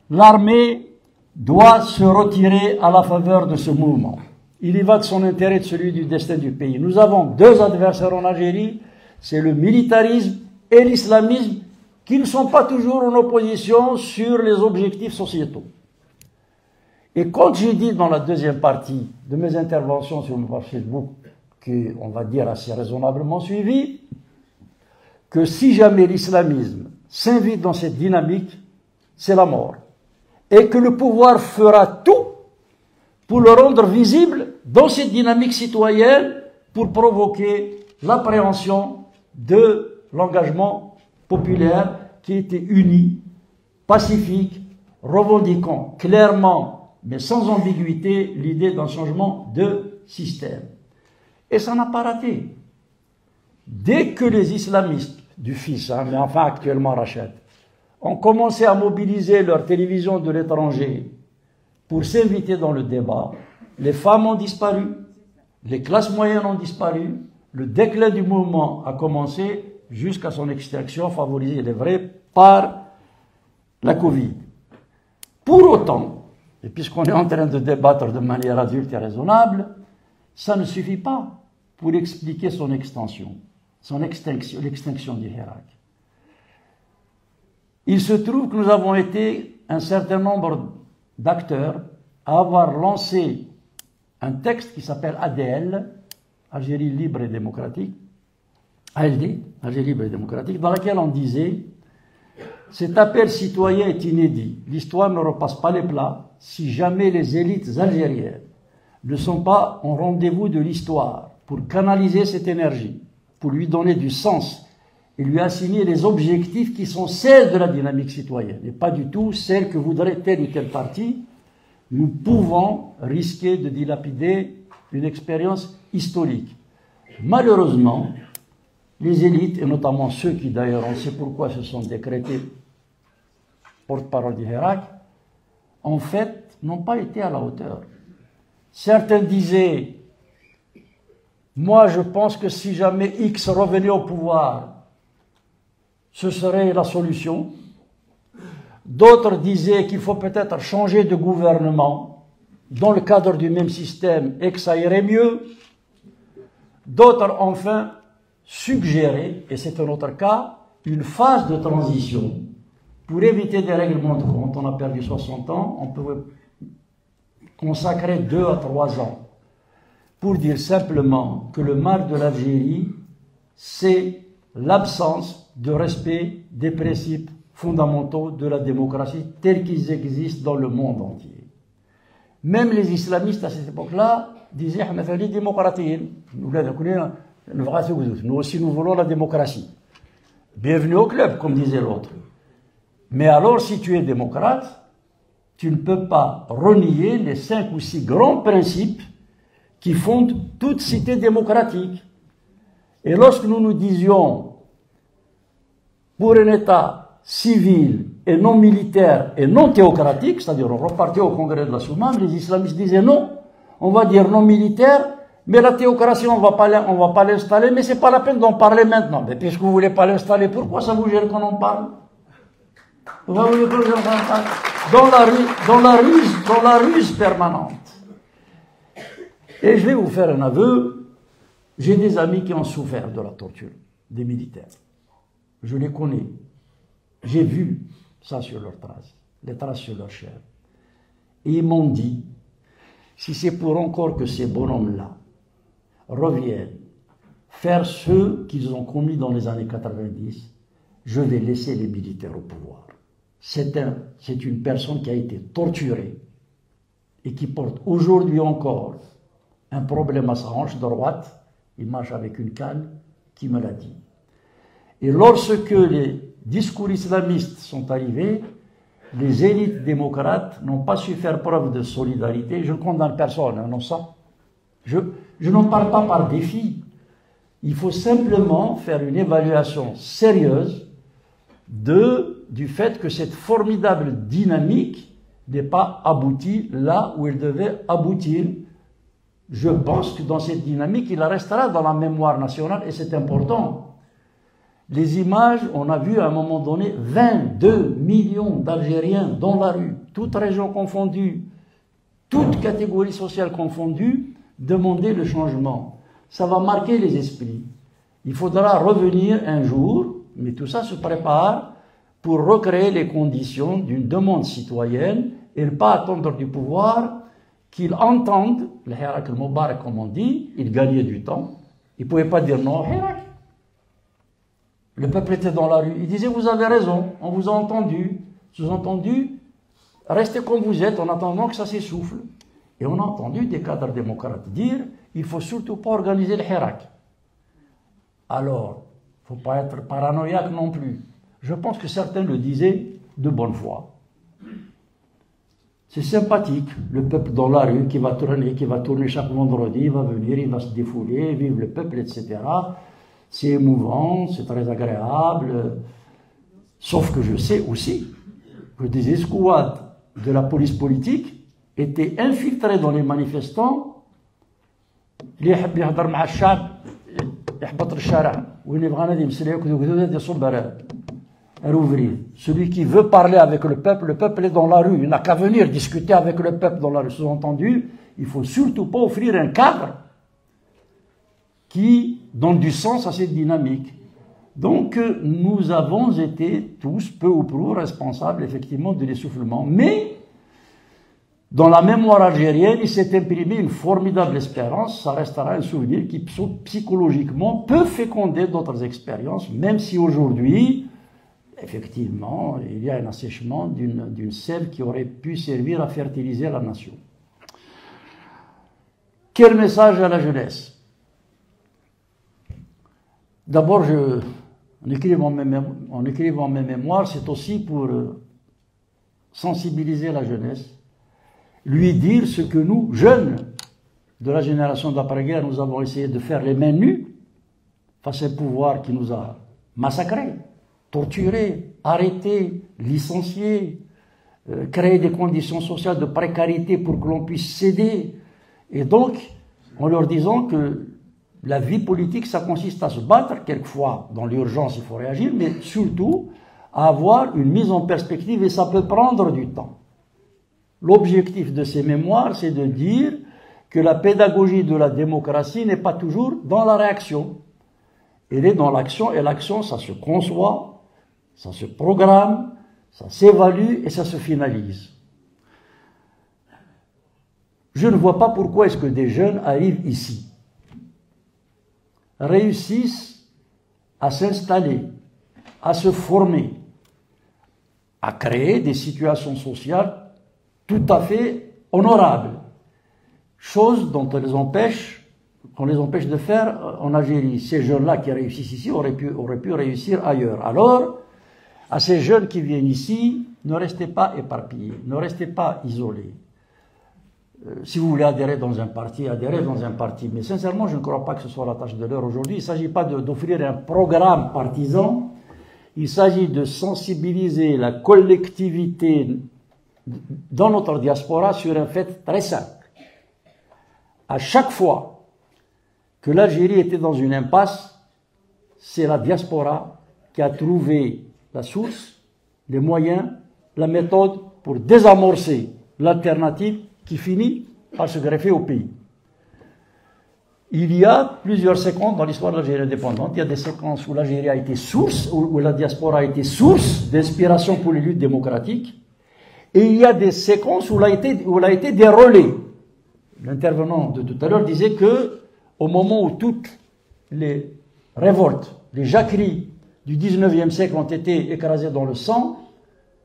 l'armée doit se retirer à la faveur de ce mouvement. Il y va de son intérêt et de celui du destin du pays. Nous avons 2 adversaires en Algérie, c'est le militarisme et l'islamisme, qui ne sont pas toujours en opposition sur les objectifs sociétaux. Et quand j'ai dit dans la deuxième partie de mes interventions sur mon Facebook, qu'on va dire assez raisonnablement suivi, que si jamais l'islamisme s'invite dans cette dynamique, c'est la mort. Et que le pouvoir fera tout pour le rendre visible dans cette dynamique citoyenne pour provoquer l'appréhension de l'engagement populaire qui était uni, pacifique, revendiquant clairement, mais sans ambiguïté, l'idée d'un changement de système. Et ça n'a pas raté. Dès que les islamistes du fils, mais enfin actuellement Rachid, ont commencé à mobiliser leur télévision de l'étranger pour s'inviter dans le débat, les femmes ont disparu, les classes moyennes ont disparu, le déclin du mouvement a commencé jusqu'à son extinction, favorisée, il est vrai, par la Covid. Pour autant, et puisqu'on est en train de débattre de manière adulte et raisonnable, ça ne suffit pas pour expliquer son extension, l'extinction du Hirak. Il se trouve que nous avons été un certain nombre d'acteurs à avoir lancé un texte qui s'appelle ADL, Algérie libre et démocratique, ALD, Algérie libre et démocratique, dans laquelle on disait « Cet appel citoyen est inédit. L'histoire ne repasse pas les plats si jamais les élites algériennes ne sont pas en rendez-vous de l'histoire pour canaliser cette énergie, pour lui donner du sens et lui assigner les objectifs qui sont celles de la dynamique citoyenne et pas du tout celles que voudrait tel ou tel parti, nous pouvons risquer de dilapider une expérience historique. » Malheureusement, les élites, et notamment ceux qui d'ailleurs, on sait pourquoi se sont décrétés porte-parole du Hirak, en fait, n'ont pas été à la hauteur. Certains disaient, moi je pense que si jamais X revenait au pouvoir, ce serait la solution. D'autres disaient qu'il faut peut-être changer de gouvernement dans le cadre du même système et que ça irait mieux. D'autres, enfin, suggéraient, et c'est un autre cas, une phase de transition. Pour éviter des règlements de compte, on a perdu 60 ans, on peut consacrer 2 à 3 ans pour dire simplement que le mal de l'Algérie, c'est l'absence de respect des principes fondamentaux de la démocratie tels qu'ils existent dans le monde entier. Même les islamistes à cette époque-là disaient nous aussi nous voulons la démocratie. Bienvenue au club, comme disait l'autre. Mais alors, si tu es démocrate, tu ne peux pas renier les 5 ou 6 grands principes qui fondent toute cité démocratique. Et lorsque nous nous disions, pour un État civil et non militaire et non théocratique, c'est-à-dire on repartait au congrès de la Soumam, les islamistes disaient non, on va dire non militaire, mais la théocratie on va pas l'installer, mais c'est pas la peine d'en parler maintenant. Mais puisque vous voulez pas l'installer, pourquoi ça vous gêne qu'on en parle? Dans la ruse permanente. Et je vais vous faire un aveu, j'ai des amis qui ont souffert de la torture des militaires. Je les connais. J'ai vu ça sur leurs traces, les traces sur leur chair. Et ils m'ont dit, si c'est pour encore que ces bonhommes-là reviennent faire ce qu'ils ont commis dans les années 90, je vais laisser les militaires au pouvoir. C'est une personne qui a été torturée et qui porte aujourd'hui encore un problème à sa hanche droite, il marche avec une canne, qui me l'a dit. Et lorsque les discours islamistes sont arrivés, les élites démocrates n'ont pas su faire preuve de solidarité. Je ne condamne personne, non ça. Je n'en parle pas par défi. Il faut simplement faire une évaluation sérieuse du fait que cette formidable dynamique n'est pas aboutie là où elle devait aboutir. Je pense que dans cette dynamique, il restera dans la mémoire nationale et c'est important. Les images, on a vu à un moment donné 22 millions d'Algériens dans la rue, toutes régions confondues, toutes catégories sociales confondues, demander le changement. Ça va marquer les esprits. Il faudra revenir un jour, mais tout ça se prépare pour recréer les conditions d'une demande citoyenne et ne pas attendre du pouvoir qu'ils entendent, le Hirak al-Mubarak comme on dit, il gagnait du temps. Il ne pouvait pas dire non, Hirak. Le peuple était dans la rue. Il disait, vous avez raison, on vous a entendu. Sous-entendu, restez comme vous êtes en attendant que ça s'essouffle. Et on a entendu des cadres démocrates dire il ne faut surtout pas organiser le Hirak. Alors, il ne faut pas être paranoïaque non plus. Je pense que certains le disaient de bonne foi. C'est sympathique, le peuple dans la rue qui va tourner chaque vendredi, il va venir, il va se défouler, vive le peuple, etc. C'est émouvant, c'est très agréable. Sauf que je sais aussi que des escouades de la police politique étaient infiltrés dans les manifestants. اللي يحب يهضر مع الشعب يحبط للشارع وين يبغى نادي مسليك وذو يصب celui qui veut parler avec le peuple est dans la rue, il n'a qu'à venir discuter avec le peuple dans la rue. Sous-entendu, il ne faut surtout pas offrir un cadre qui donne du sens à cette dynamique. Donc, nous avons été tous, peu ou prou, responsables effectivement de l'essoufflement. Mais, dans la mémoire algérienne, il s'est imprimé une formidable espérance. Ça restera un souvenir qui, psychologiquement, peut féconder d'autres expériences, même si aujourd'hui, effectivement, il y a un assèchement d'une sève qui aurait pu servir à fertiliser la nation. Quel message à la jeunesse? D'abord, en écrivant mes mémoires, c'est aussi pour sensibiliser la jeunesse, lui dire ce que nous, jeunes de la génération d'après-guerre, nous avons essayé de faire les mains nues face à un pouvoir qui nous a massacrés, torturés, arrêtés, licenciés, créer des conditions sociales de précarité pour que l'on puisse céder. Et donc, en leur disant que la vie politique, ça consiste à se battre, quelquefois dans l'urgence il faut réagir, mais surtout à avoir une mise en perspective et ça peut prendre du temps. L'objectif de ces mémoires, c'est de dire que la pédagogie de la démocratie n'est pas toujours dans la réaction. Elle est dans l'action, et l'action, ça se conçoit, ça se programme, ça s'évalue et ça se finalise. Je ne vois pas pourquoi est-ce que des jeunes arrivent ici, réussissent à s'installer, à se former, à créer des situations sociales tout à fait honorables, chose dont on les empêche de faire en Algérie. Ces jeunes-là qui réussissent ici auraient pu réussir ailleurs. Alors, à ces jeunes qui viennent ici, ne restez pas éparpillés, ne restez pas isolés. Si vous voulez adhérer dans un parti, adhérez dans un parti. Mais sincèrement, je ne crois pas que ce soit la tâche de l'heure aujourd'hui. Il ne s'agit pas d'offrir un programme partisan. Il s'agit de sensibiliser la collectivité dans notre diaspora sur un fait très simple. À chaque fois que l'Algérie était dans une impasse, c'est la diaspora qui a trouvé la source, les moyens, la méthode pour désamorcer l'alternative qui finit par se greffer au pays. Il y a plusieurs séquences dans l'histoire de l'Algérie indépendante. Il y a des séquences où l'Algérie a été source, où la diaspora a été source d'inspiration pour les luttes démocratiques. Et il y a des séquences où elle a été des relais. L'intervenant de tout à l'heure disait que, au moment où toutes les révoltes, les jacqueries du 19e siècle ont été écrasées dans le sang,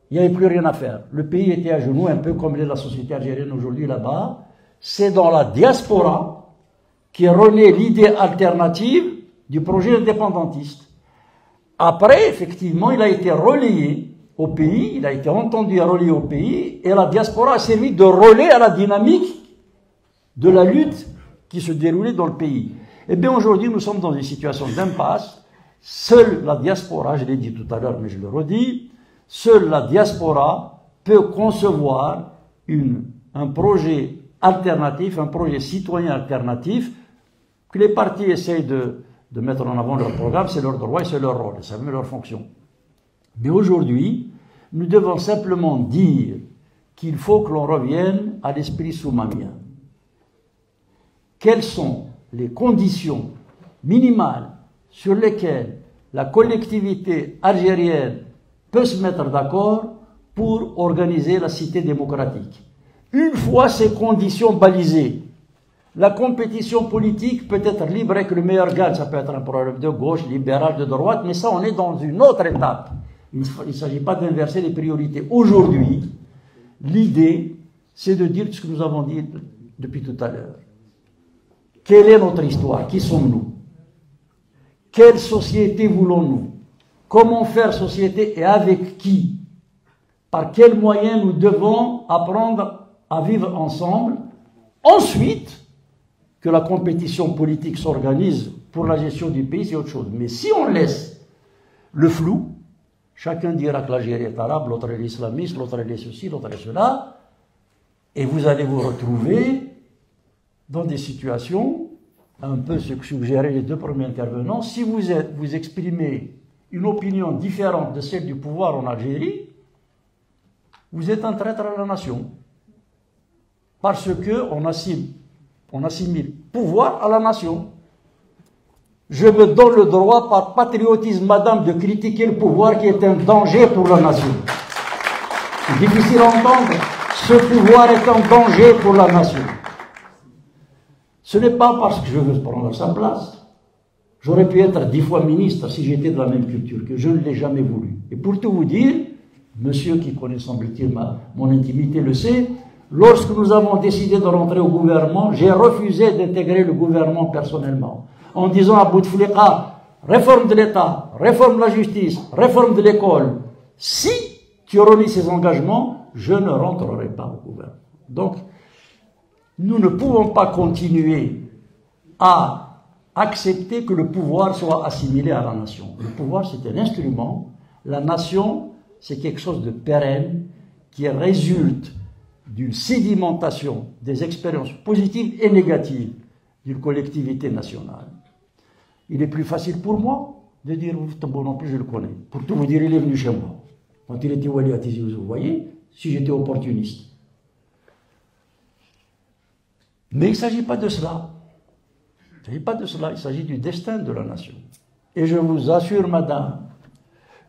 il n'y avait plus rien à faire. Le pays était à genoux, un peu comme l'est la société algérienne aujourd'hui là-bas. C'est dans la diaspora qui renaît l'idée alternative du projet indépendantiste. Après, effectivement, il a été relayé au pays, il a été entendu et relayé au pays, et la diaspora a servi de relais à la dynamique de la lutte qui se déroulait dans le pays. Eh bien, aujourd'hui, nous sommes dans une situation d'impasse. Seule la diaspora, je l'ai dit tout à l'heure, mais je le redis, seule la diaspora peut concevoir un projet alternatif, un projet citoyen alternatif, que les partis essayent de mettre en avant leur programme, c'est leur droit et c'est leur rôle, c'est même leur fonction. Mais aujourd'hui, nous devons simplement dire qu'il faut que l'on revienne à l'esprit soumamien. Quelles sont les conditions minimales sur lesquelles la collectivité algérienne peut se mettre d'accord pour organiser la cité démocratique? Une fois ces conditions balisées, la compétition politique peut être libre et que le meilleur gagne. Ça peut être un problème de gauche, libéral, de droite, mais ça, on est dans une autre étape. Il ne s'agit pas d'inverser les priorités. Aujourd'hui, l'idée, c'est de dire ce que nous avons dit depuis tout à l'heure. Quelle est notre histoire? Qui sommes-nous? Quelle société voulons-nous? Comment faire société et avec qui? Par quels moyens nous devons apprendre à vivre ensemble? Ensuite, que la compétition politique s'organise pour la gestion du pays, c'est autre chose. Mais si on laisse le flou, chacun dira que l'Algérie est arabe, l'autre est islamiste, l'autre est ceci, l'autre est cela, et vous allez vous retrouver dans des situations, un peu ce que suggéraient les deux premiers intervenants. Si vous exprimez une opinion différente de celle du pouvoir en Algérie, vous êtes un traître à la nation. Parce qu'on assimile pouvoir à la nation. Je me donne le droit, par patriotisme, madame, de critiquer le pouvoir qui est un danger pour la nation. C'est difficile à entendre. Ce pouvoir est un danger pour la nation. Ce n'est pas parce que je veux prendre sa place. J'aurais pu être 10 fois ministre si j'étais de la même culture, que je ne l'ai jamais voulu. Et pour tout vous dire, monsieur qui connaît, semble-t-il, mon intimité le sait, lorsque nous avons décidé de rentrer au gouvernement, j'ai refusé d'intégrer le gouvernement personnellement. En disant à Bouteflika, réforme de l'État, réforme de la justice, réforme de l'école. Si tu relis ces engagements, je ne rentrerai pas au gouvernement. Donc, nous ne pouvons pas continuer à accepter que le pouvoir soit assimilé à la nation. Le pouvoir, c'est un instrument. La nation, c'est quelque chose de pérenne qui résulte d'une sédimentation des expériences positives et négatives d'une collectivité nationale. Il est plus facile pour moi de dire, bon, non plus je le connais. Pour tout vous dire, il est venu chez moi. Quand il était Wali à Tizi Ouzou, vous voyez, si j'étais opportuniste. Mais il ne s'agit pas de cela. Il ne s'agit pas de cela, il s'agit du destin de la nation. Et je vous assure, madame,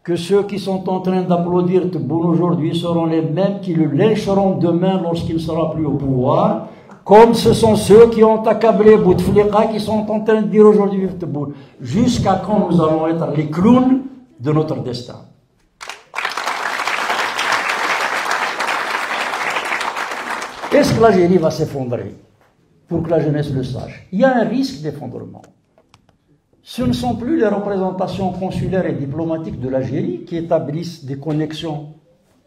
que ceux qui sont en train d'applaudir Tebboune aujourd'hui seront les mêmes qui le lyncheront demain lorsqu'il ne sera plus au pouvoir, comme ce sont ceux qui ont accablé Bouteflika qui sont en train de dire aujourd'hui vive Tebboune. Jusqu'à quand nous allons être les clowns de notre destin? Est-ce que l'Algérie va s'effondrer? Pour que la jeunesse le sache. Il y a un risque d'effondrement. Ce ne sont plus les représentations consulaires et diplomatiques de l'Algérie qui établissent des connexions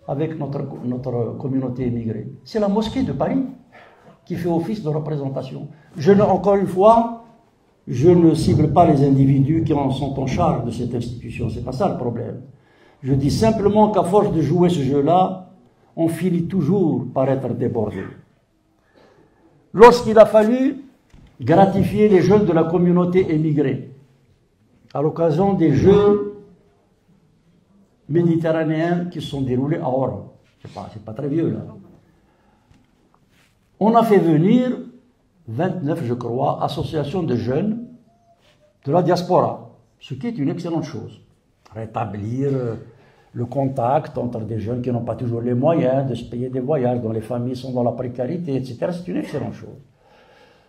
avec notre communauté émigrée. C'est la mosquée de Paris qui fait office de représentation. Encore une fois, je ne cible pas les individus qui en sont en charge de cette institution. C'est pas ça le problème. Je dis simplement qu'à force de jouer ce jeu-là, on finit toujours par être débordé. Lorsqu'il a fallu gratifier les jeunes de la communauté émigrée, à l'occasion des Jeux méditerranéens qui se sont déroulés à Oran, c'est pas très vieux là, on a fait venir 29, je crois, associations de jeunes de la diaspora, ce qui est une excellente chose. Rétablir le contact entre des jeunes qui n'ont pas toujours les moyens de se payer des voyages, dont les familles sont dans la précarité, etc. C'est une excellente chose.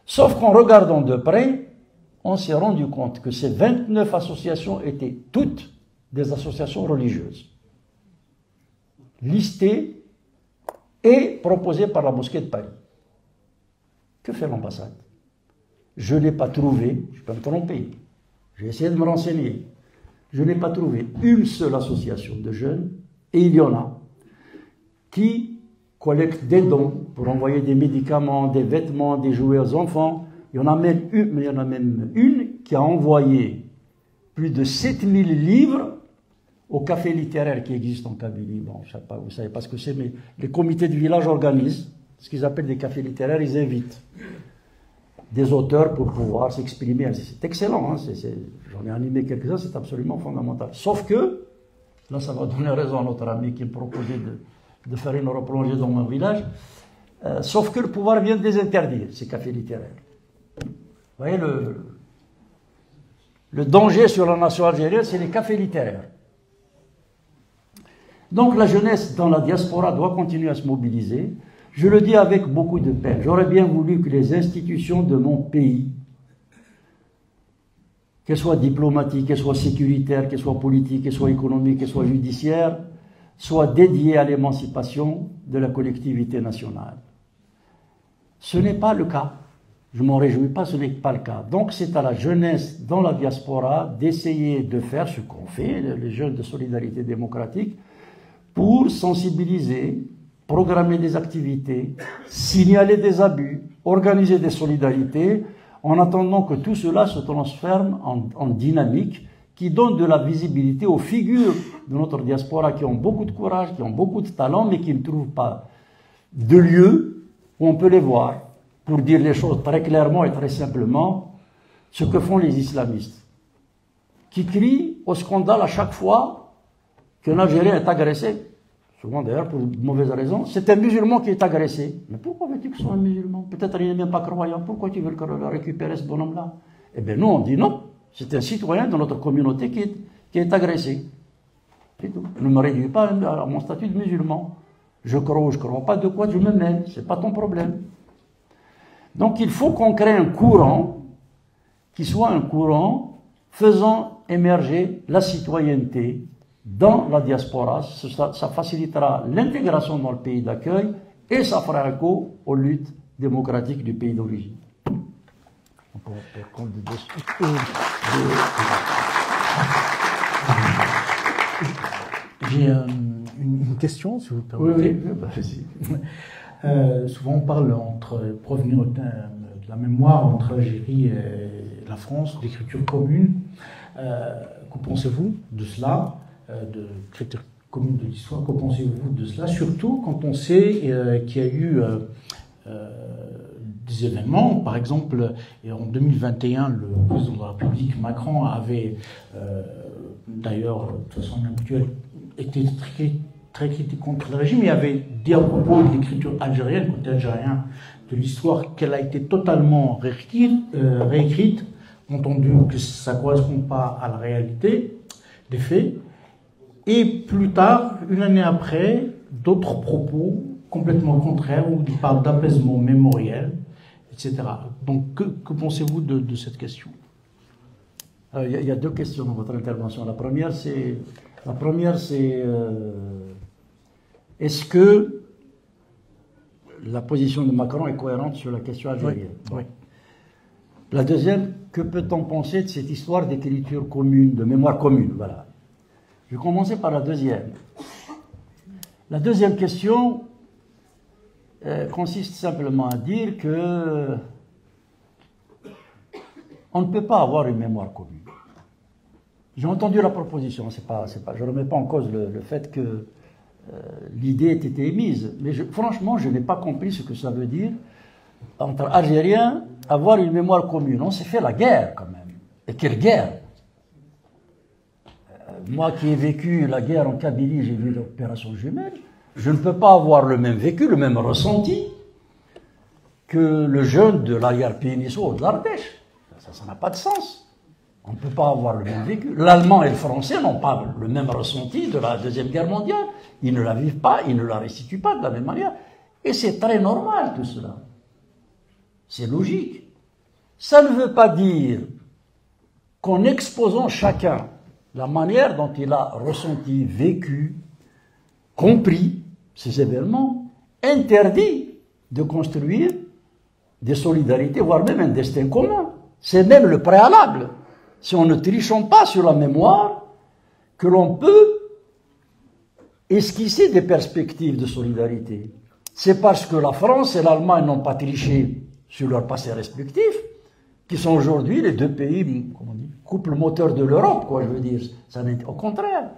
Sauf qu'en regardant de près, on s'est rendu compte que ces 29 associations étaient toutes des associations religieuses, listées et proposées par la mosquée de Paris. Que fait l'ambassade? Je n'ai pas trouvé, je peux me tromper, j'ai essayé de me renseigner, je n'ai pas trouvé une seule association de jeunes, et il y en a, qui collectent des dons pour envoyer des médicaments, des vêtements, des jouets aux enfants. Il y en a même une qui a envoyé plus de 7000 livres au café littéraire qui existe en Kabylie. Bon, je sais pas, vous ne savez pas ce que c'est, mais les comités de village organisent ce qu'ils appellent des cafés littéraires, ils invitent des auteurs pour pouvoir s'exprimer. C'est excellent, hein, j'en ai animé quelques-uns, c'est absolument fondamental. Sauf que, là ça va donner raison à notre ami qui me proposait de faire une replongée dans mon village, sauf que le pouvoir vient de les interdire, ces cafés littéraires. Vous voyez, le danger sur la nation algérienne, c'est les cafés littéraires. Donc la jeunesse dans la diaspora doit continuer à se mobiliser. Je le dis avec beaucoup de peine. J'aurais bien voulu que les institutions de mon pays, qu'elles soient diplomatiques, qu'elles soient sécuritaires, qu'elles soient politiques, qu'elles soient économiques, qu'elles soient judiciaires, soient dédiées à l'émancipation de la collectivité nationale. Ce n'est pas le cas. Je m'en réjouis pas, ce n'est pas le cas. Donc c'est à la jeunesse dans la diaspora d'essayer de faire ce qu'ont fait les jeunes de Solidarité démocratique pour sensibiliser, programmer des activités, signaler des abus, organiser des solidarités, en attendant que tout cela se transforme en dynamique qui donne de la visibilité aux figures de notre diaspora qui ont beaucoup de courage, qui ont beaucoup de talent, mais qui ne trouvent pas de lieu où on peut les voir pour dire les choses très clairement et très simplement, ce que font les islamistes, qui crient au scandale à chaque fois qu'un Algérien est agressé, souvent d'ailleurs pour de mauvaises raisons. C'est un musulman qui est agressé. Mais pourquoi veux-tu que ce soit un musulman? Peut-être il n'est même pas croyant. Pourquoi tu veux récupérer ce bonhomme-là? Eh bien nous on dit non, c'est un citoyen de notre communauté qui est agressé. C'est tout. Ne me réduis pas à mon statut de musulman. Je crois ou je ne crois pas, de quoi je me mêle, c'est pas ton problème. Donc il faut qu'on crée un courant qui soit un courant faisant émerger la citoyenneté dans la diaspora. Ça facilitera l'intégration dans le pays d'accueil et ça fera écho aux luttes démocratiques du pays d'origine. J'ai une question, si vous permettez. Oui. Souvent, on parle pour revenir de la mémoire entre l'Algérie et la France, d'écriture commune. Que pensez-vous de cela, de l'écriture commune de l'histoire? Que pensez-vous de cela? Surtout quand on sait qu'il y a eu des événements, par exemple, en 2021, le président de la République, Macron, avait d'ailleurs, de façon inhabituelle, été très critique contre le régime. Il avait dit à propos de l'écriture algérienne, côté algérien, de l'histoire, qu'elle a été totalement réécrite, entendu que ça ne correspond pas à la réalité des faits. Et plus tard, une année après, d'autres propos complètement contraires, où il parle d'apaisement mémoriel, etc. Donc, que pensez-vous de cette question? Il y a deux questions dans votre intervention. La première, c'est est-ce que la position de Macron est cohérente sur la question algérienne? Oui. La deuxième, que peut-on penser de cette histoire d'écriture commune, de mémoire commune? Voilà. Je vais commencer par la deuxième. La deuxième question consiste simplement à dire que on ne peut pas avoir une mémoire commune. J'ai entendu la proposition, je ne remets pas en cause le fait que l'idée ait été émise, mais franchement, je n'ai pas compris ce que ça veut dire entre Algériens avoir une mémoire commune. On s'est fait la guerre quand même. Et quelle guerre! Moi qui ai vécu la guerre en Kabylie, j'ai vu l'opération Jumelle, je ne peux pas avoir le même vécu, le même ressenti que le jeune de l'arrière-péninsule ou de l'Ardèche. Ça n'a pas de sens. On ne peut pas avoir le même vécu. L'Allemand et le Français n'ont pas le même ressenti de la Deuxième Guerre mondiale. Ils ne la vivent pas, ils ne la restituent pas de la même manière. Et c'est très normal tout cela. C'est logique. Ça ne veut pas dire qu'en exposant chacun la manière dont il a ressenti, vécu, compris ces événements, interdit de construire des solidarités, voire même un destin commun. C'est même le préalable. Si on ne trichons pas sur la mémoire, que l'on peut esquisser des perspectives de solidarité. C'est parce que la France et l'Allemagne n'ont pas triché sur leur passé respectif, qui sont aujourd'hui les deux pays, comment on dit, couple moteur de l'Europe, quoi, je veux dire. Ça n'est au contraire.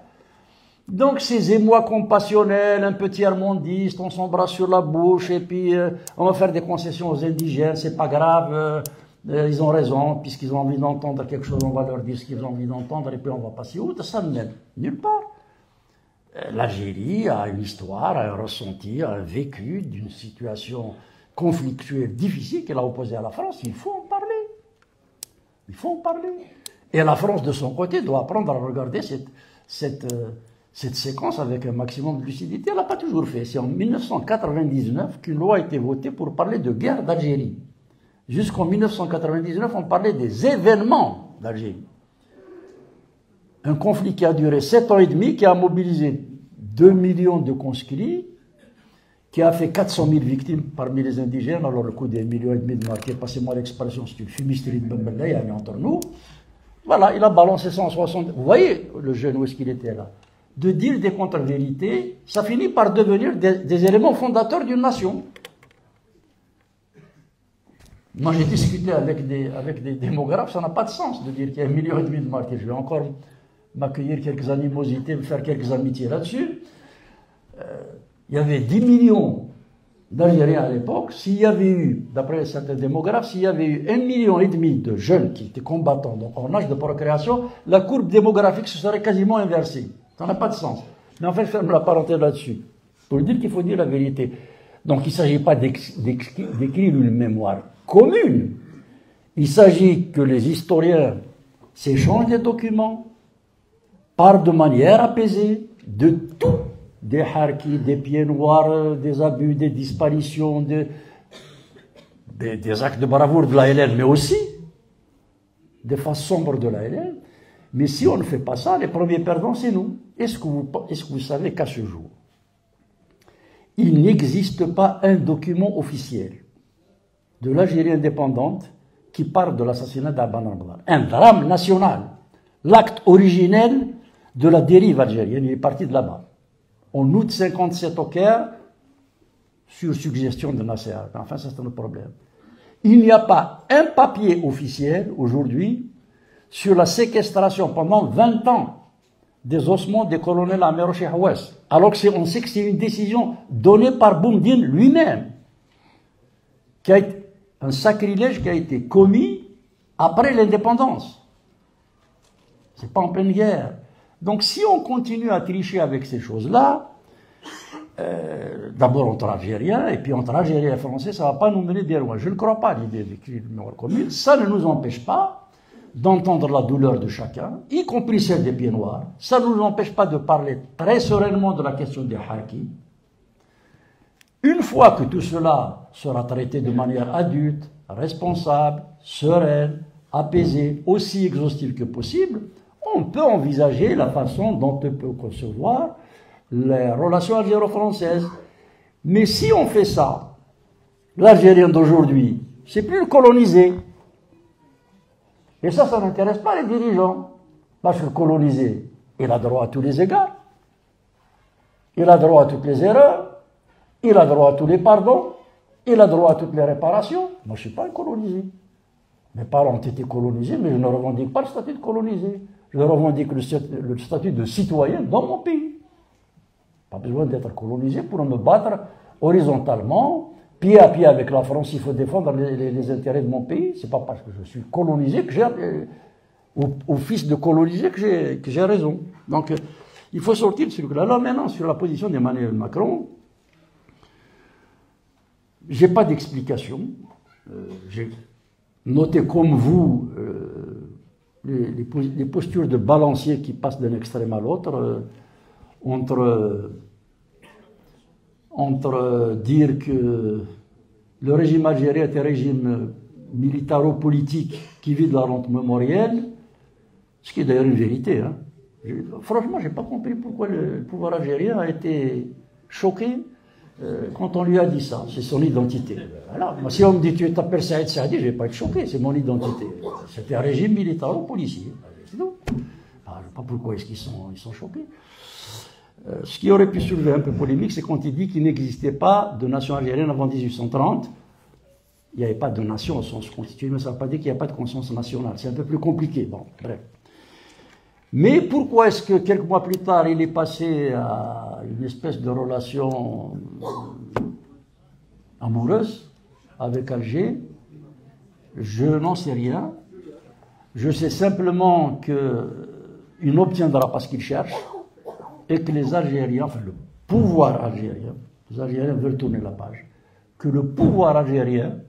Donc ces émois compassionnels, un peu tiers-mondistes, on s'embrasse sur la bouche, et puis on va faire des concessions aux indigènes, c'est pas grave, ils ont raison, puisqu'ils ont envie d'entendre quelque chose, on va leur dire ce qu'ils ont envie d'entendre, et puis on va passer outre, ça ne mène nulle part. L'Algérie a une histoire, a un ressenti, a un vécu d'une situation conflictuelle difficile qu'elle a opposée à la France. Il faut en parler. Il faut en parler. Et la France, de son côté, doit apprendre à regarder cette séquence avec un maximum de lucidité. Elle n'a pas toujours fait. C'est en 1999 qu'une loi a été votée pour parler de guerre d'Algérie. Jusqu'en 1999, on parlait des événements d'Algérie. Un conflit qui a duré 7 ans et demi, qui a mobilisé 2 millions de conscrits qui a fait 400 000 victimes parmi les indigènes, alors le coup des 1,5 millions de martyrs, passez-moi l'expression, c'est une fumisterie de Bembella, entre nous. Voilà, il a balancé 160. Vous voyez le jeune, où est-ce qu'il était là? De dire des contre-vérités, ça finit par devenir des éléments fondateurs d'une nation. Moi, j'ai discuté avec des démographes, ça n'a pas de sens de dire qu'il y a 1,5 million de martyrs. Je vais encore m'accueillir quelques animosités, me faire quelques amitiés là-dessus. Il y avait 10 millions d'Algériens à l'époque. S'il y avait eu, d'après certains démographes, s'il y avait eu 1,5 million de jeunes qui étaient combattants, donc en âge de procréation, la courbe démographique se serait quasiment inversée. Ça n'a pas de sens. Mais en fait, je ferme la parenthèse là-dessus. Pour dire qu'il faut dire la vérité. Donc il ne s'agit pas d'écrire une mémoire commune. Il s'agit que les historiens s'échangent des documents, parlent de manière apaisée de tout. Des harkis, des pieds noirs, des abus, des disparitions, des actes de bravoure de la LN, mais aussi des faces sombres de la LN. Mais si on ne fait pas ça, les premiers perdants, c'est nous. Est-ce que vous savez qu'à ce jour, il n'existe pas un document officiel de l'Algérie indépendante qui parle de l'assassinat d'Aban al-Badr? Un drame national. L'acte originel de la dérive algérienne, il est parti de là-bas. En août 57 au Caire, sur suggestion de Nasser. Enfin, ça c'est un autre problème. Il n'y a pas un papier officiel aujourd'hui sur la séquestration pendant 20 ans des ossements des colonels Amir Cheikh Ouest. Alors qu'on sait que c'est une décision donnée par Boumediene lui-même, qui a été un sacrilège qui a été commis après l'indépendance. C'est pas en pleine guerre. Donc si on continue à tricher avec ces choses-là, d'abord entre Algériens, et puis entre Algériens et Français, ça ne va pas nous mener bien loin. Je ne crois pas à l'idée d'écrire une mémoire commune. Ça ne nous empêche pas d'entendre la douleur de chacun, y compris celle des pieds noirs. Ça ne nous empêche pas de parler très sereinement de la question des harkis. Une fois que tout cela sera traité de manière adulte, responsable, sereine, apaisée, aussi exhaustive que possible, on peut envisager la façon dont on peut concevoir les relations algéro-françaises. Mais si on fait ça, l'Algérien d'aujourd'hui, c'est plus le colonisé. Et ça n'intéresse pas les dirigeants. Parce que le colonisé, il a droit à tous les égards. Il a droit à toutes les erreurs. Il a droit à tous les pardons. Il a droit à toutes les réparations. Moi, je ne suis pas un colonisé. Mes parents ont été colonisés, mais je ne revendique pas le statut de colonisé. Je revendique le statut de citoyen dans mon pays. Pas besoin d'être colonisé pour me battre horizontalement, pied à pied avec la France. Il faut défendre les intérêts de mon pays. C'est pas parce que je suis colonisé que j'ai, au fils de colonisé que j'ai raison. Donc, il faut sortir de ce truc-là. Là, maintenant, sur la position d'Emmanuel Macron, j'ai pas d'explication. J'ai noté comme vous les postures de balancier qui passent d'un extrême à l'autre, entre dire que le régime algérien est un régime militaro-politique qui vit de la rente mémorielle, ce qui est d'ailleurs une vérité. Hein. Franchement, je n'ai pas compris pourquoi le pouvoir algérien a été choqué quand on lui a dit ça. C'est son identité. Voilà. Moi, si on me dit tu t'appelles Saïd Saadi, je ne vais pas être choqué, c'est mon identité. C'était un régime militaro-policier. C'est tout. Alors, je ne sais pas pourquoi est-ce qu'ils sont choqués. Ce qui aurait pu soulever un peu polémique, c'est quand il dit qu'il n'existait pas de nation algérienne avant 1830. Il n'y avait pas de nation au sens constitué, mais ça ne veut pas dire qu'il n'y a pas de conscience nationale. C'est un peu plus compliqué. Bon, bref. Mais pourquoi est-ce que quelques mois plus tard, il est passé à une espèce de relation amoureuse avec Alger? Je n'en sais rien. Je sais simplement qu'il n'obtiendra pas ce qu'il cherche et que les Algériens, enfin le pouvoir algérien, les Algériens veulent tourner la page, que le pouvoir algérien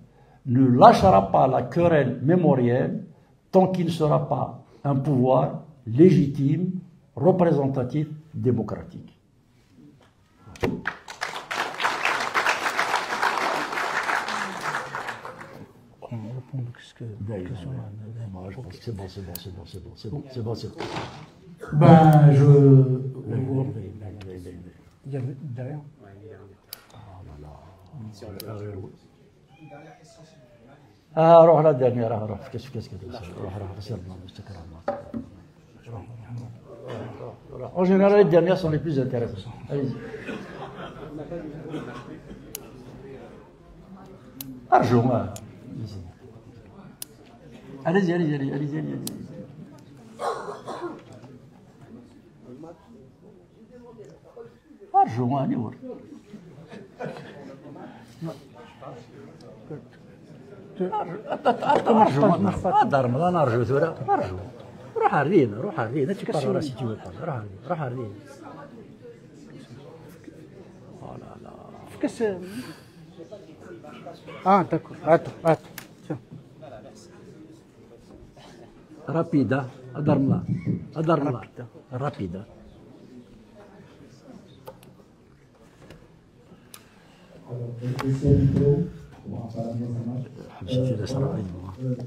ne lâchera pas la querelle mémorielle tant qu'il ne sera pas un pouvoir légitime, représentatif, démocratique. On répond Je pense que c'est bon. Ben, il y avait derrière. Si on peut. Une dernière question, s'il vous plaît. Ah, روح la dernière, روح. Qu'est-ce que tu veux? En général, les dernières sont les plus intéressantes. Allez-y. أرجو ما. allez-y. أرجو ما نور. أرجو رمضان أرجو ثورة أرجو روح الرين هاتي بارا راسي تيوي روح الرين Ah, d'accord. Attends. Tiens. رابيدا أدرملا رابيدا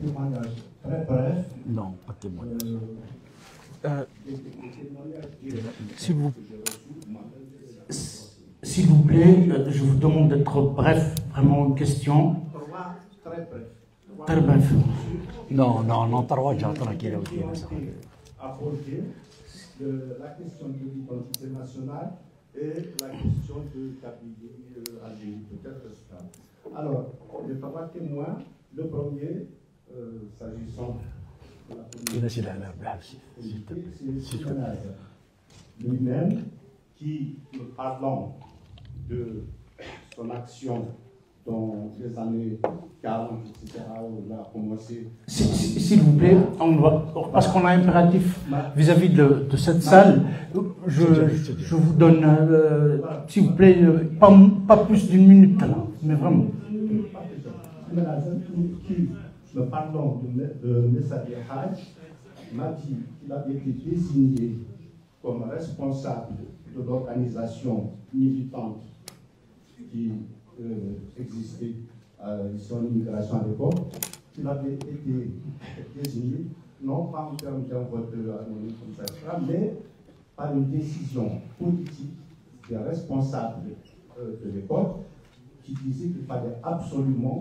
Témoignage très bref. Non, pas de témoignage. S'il vous plaît, je vous demande d'être bref, vraiment une question. Très bref. Non, ترواجع tranquille. Aborder la question de l'identité nationale et la question de Kabylie, Algérie, peut-être ça. Alors, les trois témoins, le premier, s'agissant de la communauté, c'est lui-même qui, parlant de son action dans les années 40, etc., où il a commencé. S'il vous plaît, parce qu'on a un impératif vis-à-vis de cette salle, je vous donne, s'il vous plaît, pas plus d'une minute là, mais vraiment. Qui, me parlant de Messabi Haj, m'a dit qu'il avait été désigné comme responsable de l'organisation militante qui existait ici en immigration à l'époque, qu'il avait été désigné, non pas en termes d'un vote anonyme comme ça, mais par une décision politique des responsables de l'époque qui disait qu'il fallait absolument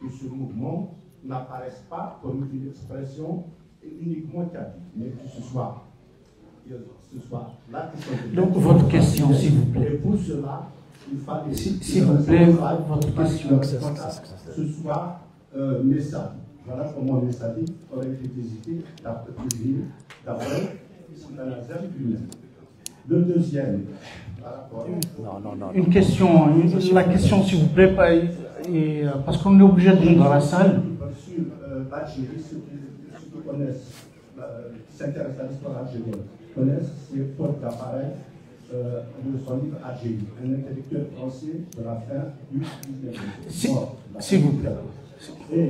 que ce mouvement n'apparaisse pas comme une expression uniquement kabyle, mais que ce soit la question de donc votre question, s'il vous plaît. Et pour cela, il fallait s'il vous plaît, votre question. Ce soir, Messabi. Voilà comment Messabi aurait été désigné d'après Sylvanazem lui-même. Le deuxième, Non. Une question, la question, s'il vous plaît, parce qu'on est obligé de rendre dans la salle. Sur l'Algérie, ceux qui connaissent, qui s'intéressent à l'histoire algérienne, connaissent ces fautes d'appareil de son livre Algérie, un intellectuel français de la fin du 19e siècle. S'il vous plaît. Et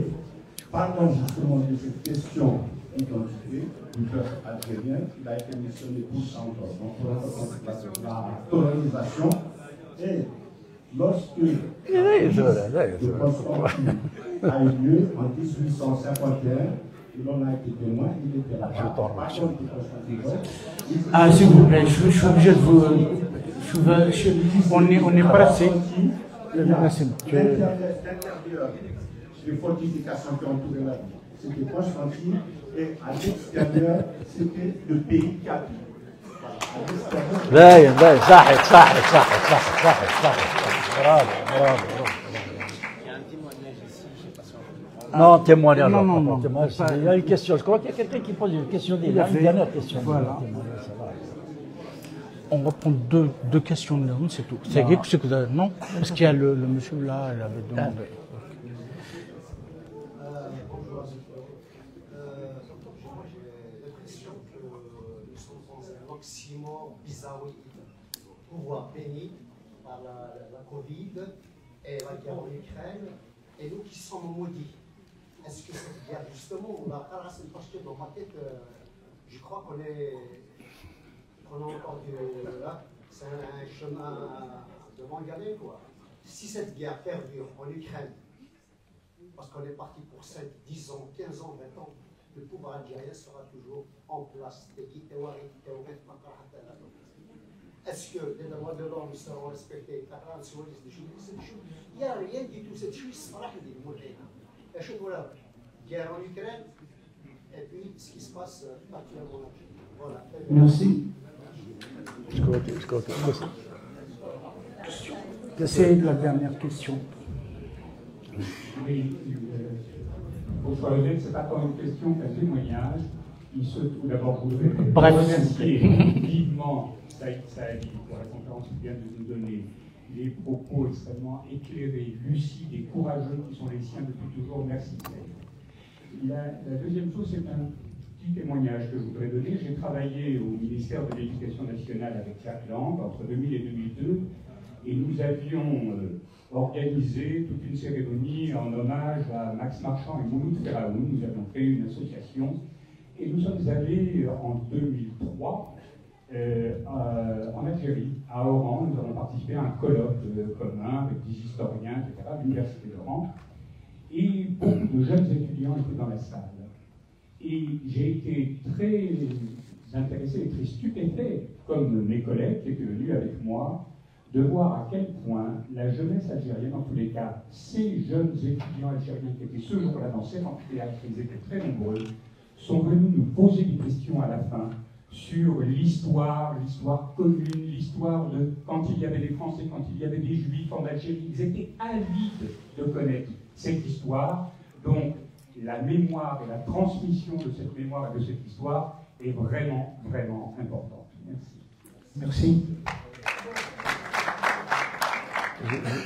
parlons justement de cette question d'identité du peuple algérien, il a été mentionné pour ça encore, donc la colonisation. Et lorsque le Constantine a eu lieu en 1851, et l'on a été témoin, il était là. Ah, s'il vous plaît, je suis obligé de vous. On est pressé. L'intérieur des fortifications qui entouraient la ville, c'était Constantine, et à l'extérieur, c'était le pays Kabylie. باين صحيح برافو Non, témoignage. Non. Il y a une question. Je crois qu'il y a quelqu'un qui pose une question. Il y a une dernière question. Voilà. On va prendre deux questions de l'homme, c'est tout. Non, parce qu'il y a le monsieur là, il avait demandé. Pouvoir béni par la Covid et la guerre en Ukraine, et nous qui sommes maudits. Est-ce que cette guerre, justement, on a ramassé parce que dans ma tête, je crois qu'on est encore là, c'est un chemin devant gagner, quoi. Si cette guerre perdure en Ukraine, parce qu'on est parti pour 5, 10 ans, 15 ans, 20 ans, le pouvoir algérien sera toujours en place. est-ce que les droits de l'homme seront respectés à travers il n'y a rien du tout. C'est juste la guerre en Ukraine et puis ce qui se passe actuellement. Voilà. Merci. C'est la dernière question. Oui, bonsoir Olivier, c'est pas tant une question qu'un témoignage. Tout d'abord, vous devez remercier vivement Saïd Saadi pour la conférence qu'il vient de nous donner, les propos extrêmement éclairés, lucides et courageux qui sont les siens depuis toujours. Merci Saïd. La deuxième chose, c'est un petit témoignage que je voudrais donner. J'ai travaillé au ministère de l'Éducation nationale avec Jacques Lang entre 2000 et 2002 et nous avions organisé toute une cérémonie en hommage à Max Marchand et Mouloud Ferraoun. Nous avions créé une association et nous sommes allés en 2003 en Algérie, à Oran. Nous avons participé à un colloque commun avec des historiens, etc., à l'université d'Oran. Et beaucoup de jeunes étudiants étaient dans la salle. Et j'ai été très intéressé et très stupéfait, comme mes collègues qui étaient venus avec moi, de voir à quel point la jeunesse algérienne, en tous les cas, ces jeunes étudiants algériens qui étaient ce jour-là dans ces amphithéâtres, ils étaient très nombreux, sont venus nous poser des questions à la fin sur l'histoire commune, l'histoire de quand il y avait des Français, quand il y avait des Juifs en Algérie. Ils étaient avides de connaître cette histoire. Donc, la mémoire et la transmission de cette mémoire et de cette histoire est vraiment, vraiment importante. Merci. Merci.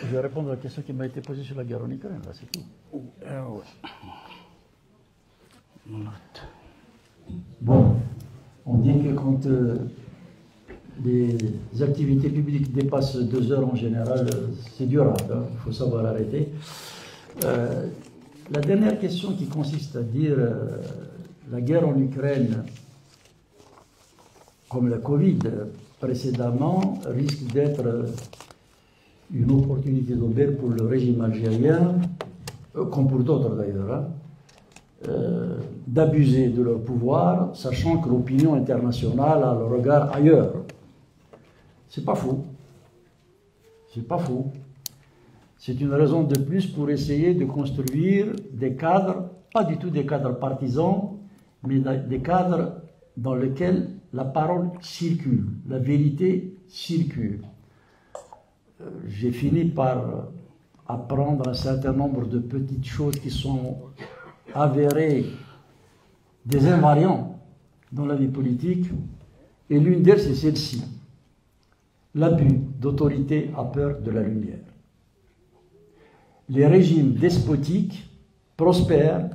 Je vais répondre à la question qui m'a été posée sur la guerre en Ukraine, là, c'est tout. Bon, on dit que quand les activités publiques dépassent 2 heures en général, c'est durable, hein, il faut savoir arrêter. La dernière question qui consiste à dire la guerre en Ukraine, comme la Covid précédemment, risque d'être une opportunité d'aubaine pour le régime algérien, comme pour d'autres d'ailleurs, d'abuser de leur pouvoir, sachant que l'opinion internationale a le regard ailleurs. C'est pas faux. C'est pas faux. C'est une raison de plus pour essayer de construire des cadres, pas du tout des cadres partisans, mais des cadres dans lesquels la parole circule, la vérité circule. J'ai fini par apprendre un certain nombre de petites choses qui sont avérées des invariants dans la vie politique, et l'une d'elles, c'est celle-ci. L'abus d'autorité a peur de la lumière. Les régimes despotiques prospèrent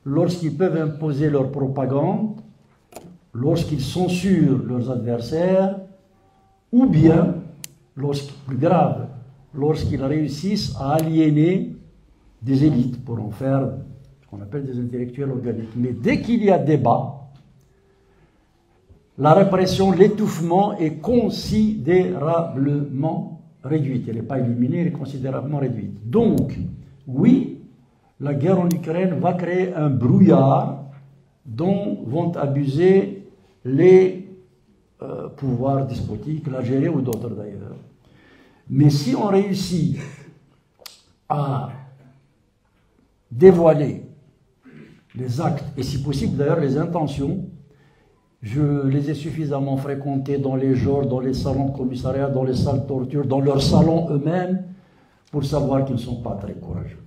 lorsqu'ils peuvent imposer leur propagande, lorsqu'ils censurent leurs adversaires, ou bien, plus grave, lorsqu'ils réussissent à aliéner des élites pour en faire ce qu'on appelle des intellectuels organiques. Mais dès qu'il y a débat, la répression, l'étouffement est considérablement réduite. Elle n'est pas éliminée, elle est considérablement réduite. Donc, oui, la guerre en Ukraine va créer un brouillard dont vont abuser les pouvoirs despotiques, l'Algérie ou d'autres d'ailleurs. Mais si on réussit à dévoiler les actes, et si possible d'ailleurs les intentions, je les ai suffisamment fréquentés dans les genres, dans les salons de commissariat, dans les salles de torture, dans leurs salons eux-mêmes, pour savoir qu'ils ne sont pas très courageux,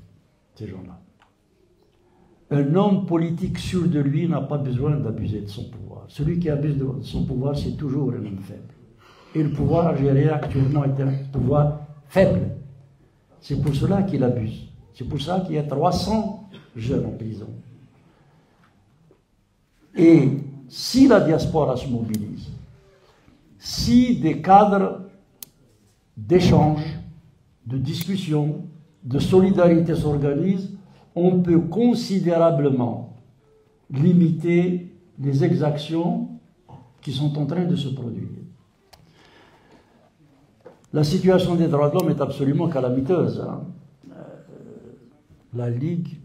ces gens-là. Un homme politique sûr de lui n'a pas besoin d'abuser de son pouvoir. Celui qui abuse de son pouvoir, c'est toujours un homme faible. Et le pouvoir algérien actuellement est un pouvoir faible. C'est pour cela qu'il abuse. C'est pour ça qu'il y a 300 jeunes en prison. Et si la diaspora se mobilise, si des cadres d'échange, de discussion, de solidarité s'organisent, on peut considérablement limiter les exactions qui sont en train de se produire. La situation des droits de l'homme est absolument calamiteuse. Hein. La Ligue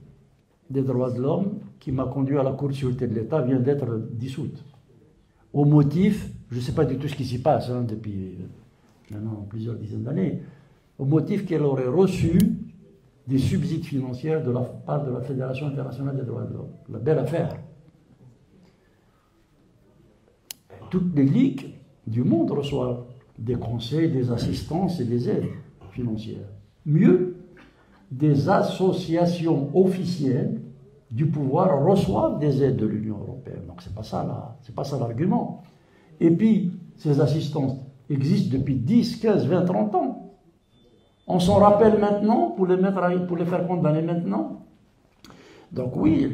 des droits de l'homme, qui m'a conduit à la Cour de sûreté de l'État, vient d'être dissoute. Au motif, je ne sais pas du tout ce qui s'y passe depuis maintenant plusieurs dizaines d'années, au motif qu'elle aurait reçu des subsides financiers de la part de la Fédération internationale des droits de l'homme. La belle affaire. Toutes les ligues du monde reçoivent des conseils, des assistances et des aides financières. Mieux, des associations officielles du pouvoir reçoivent des aides de l'Union européenne. Donc c'est pas ça l'argument. Et puis, ces assistances existent depuis 10, 15, 20, 30 ans. On s'en rappelle maintenant pour les faire condamner maintenant. Donc oui,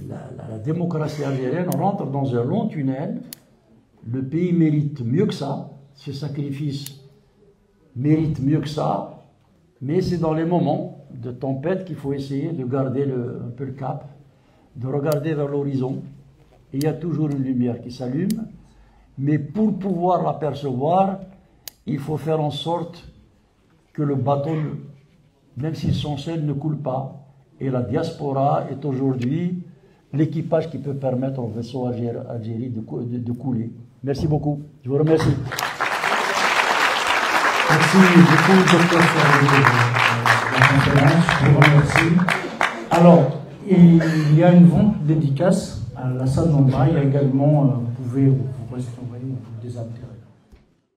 la démocratie algérienne rentre dans un long tunnel. Le pays mérite mieux que ça. Ce sacrifice mérite mieux que ça. Mais c'est dans les moments de tempête qu'il faut essayer de garder un peu le cap, de regarder vers l'horizon. Et il y a toujours une lumière qui s'allume. Mais pour pouvoir l'apercevoir, il faut faire en sorte que le bateau, même s'ils sont seuls, ne coule pas. Et la diaspora est aujourd'hui l'équipage qui peut permettre au vaisseau Algérie de couler. Merci beaucoup. Je vous remercie. Merci beaucoup, docteur je vous remercie. Alors, il y a une vente dédicace à la salle d'Andra. Il y a également, vous pouvez vous rester envoyer des intérêts.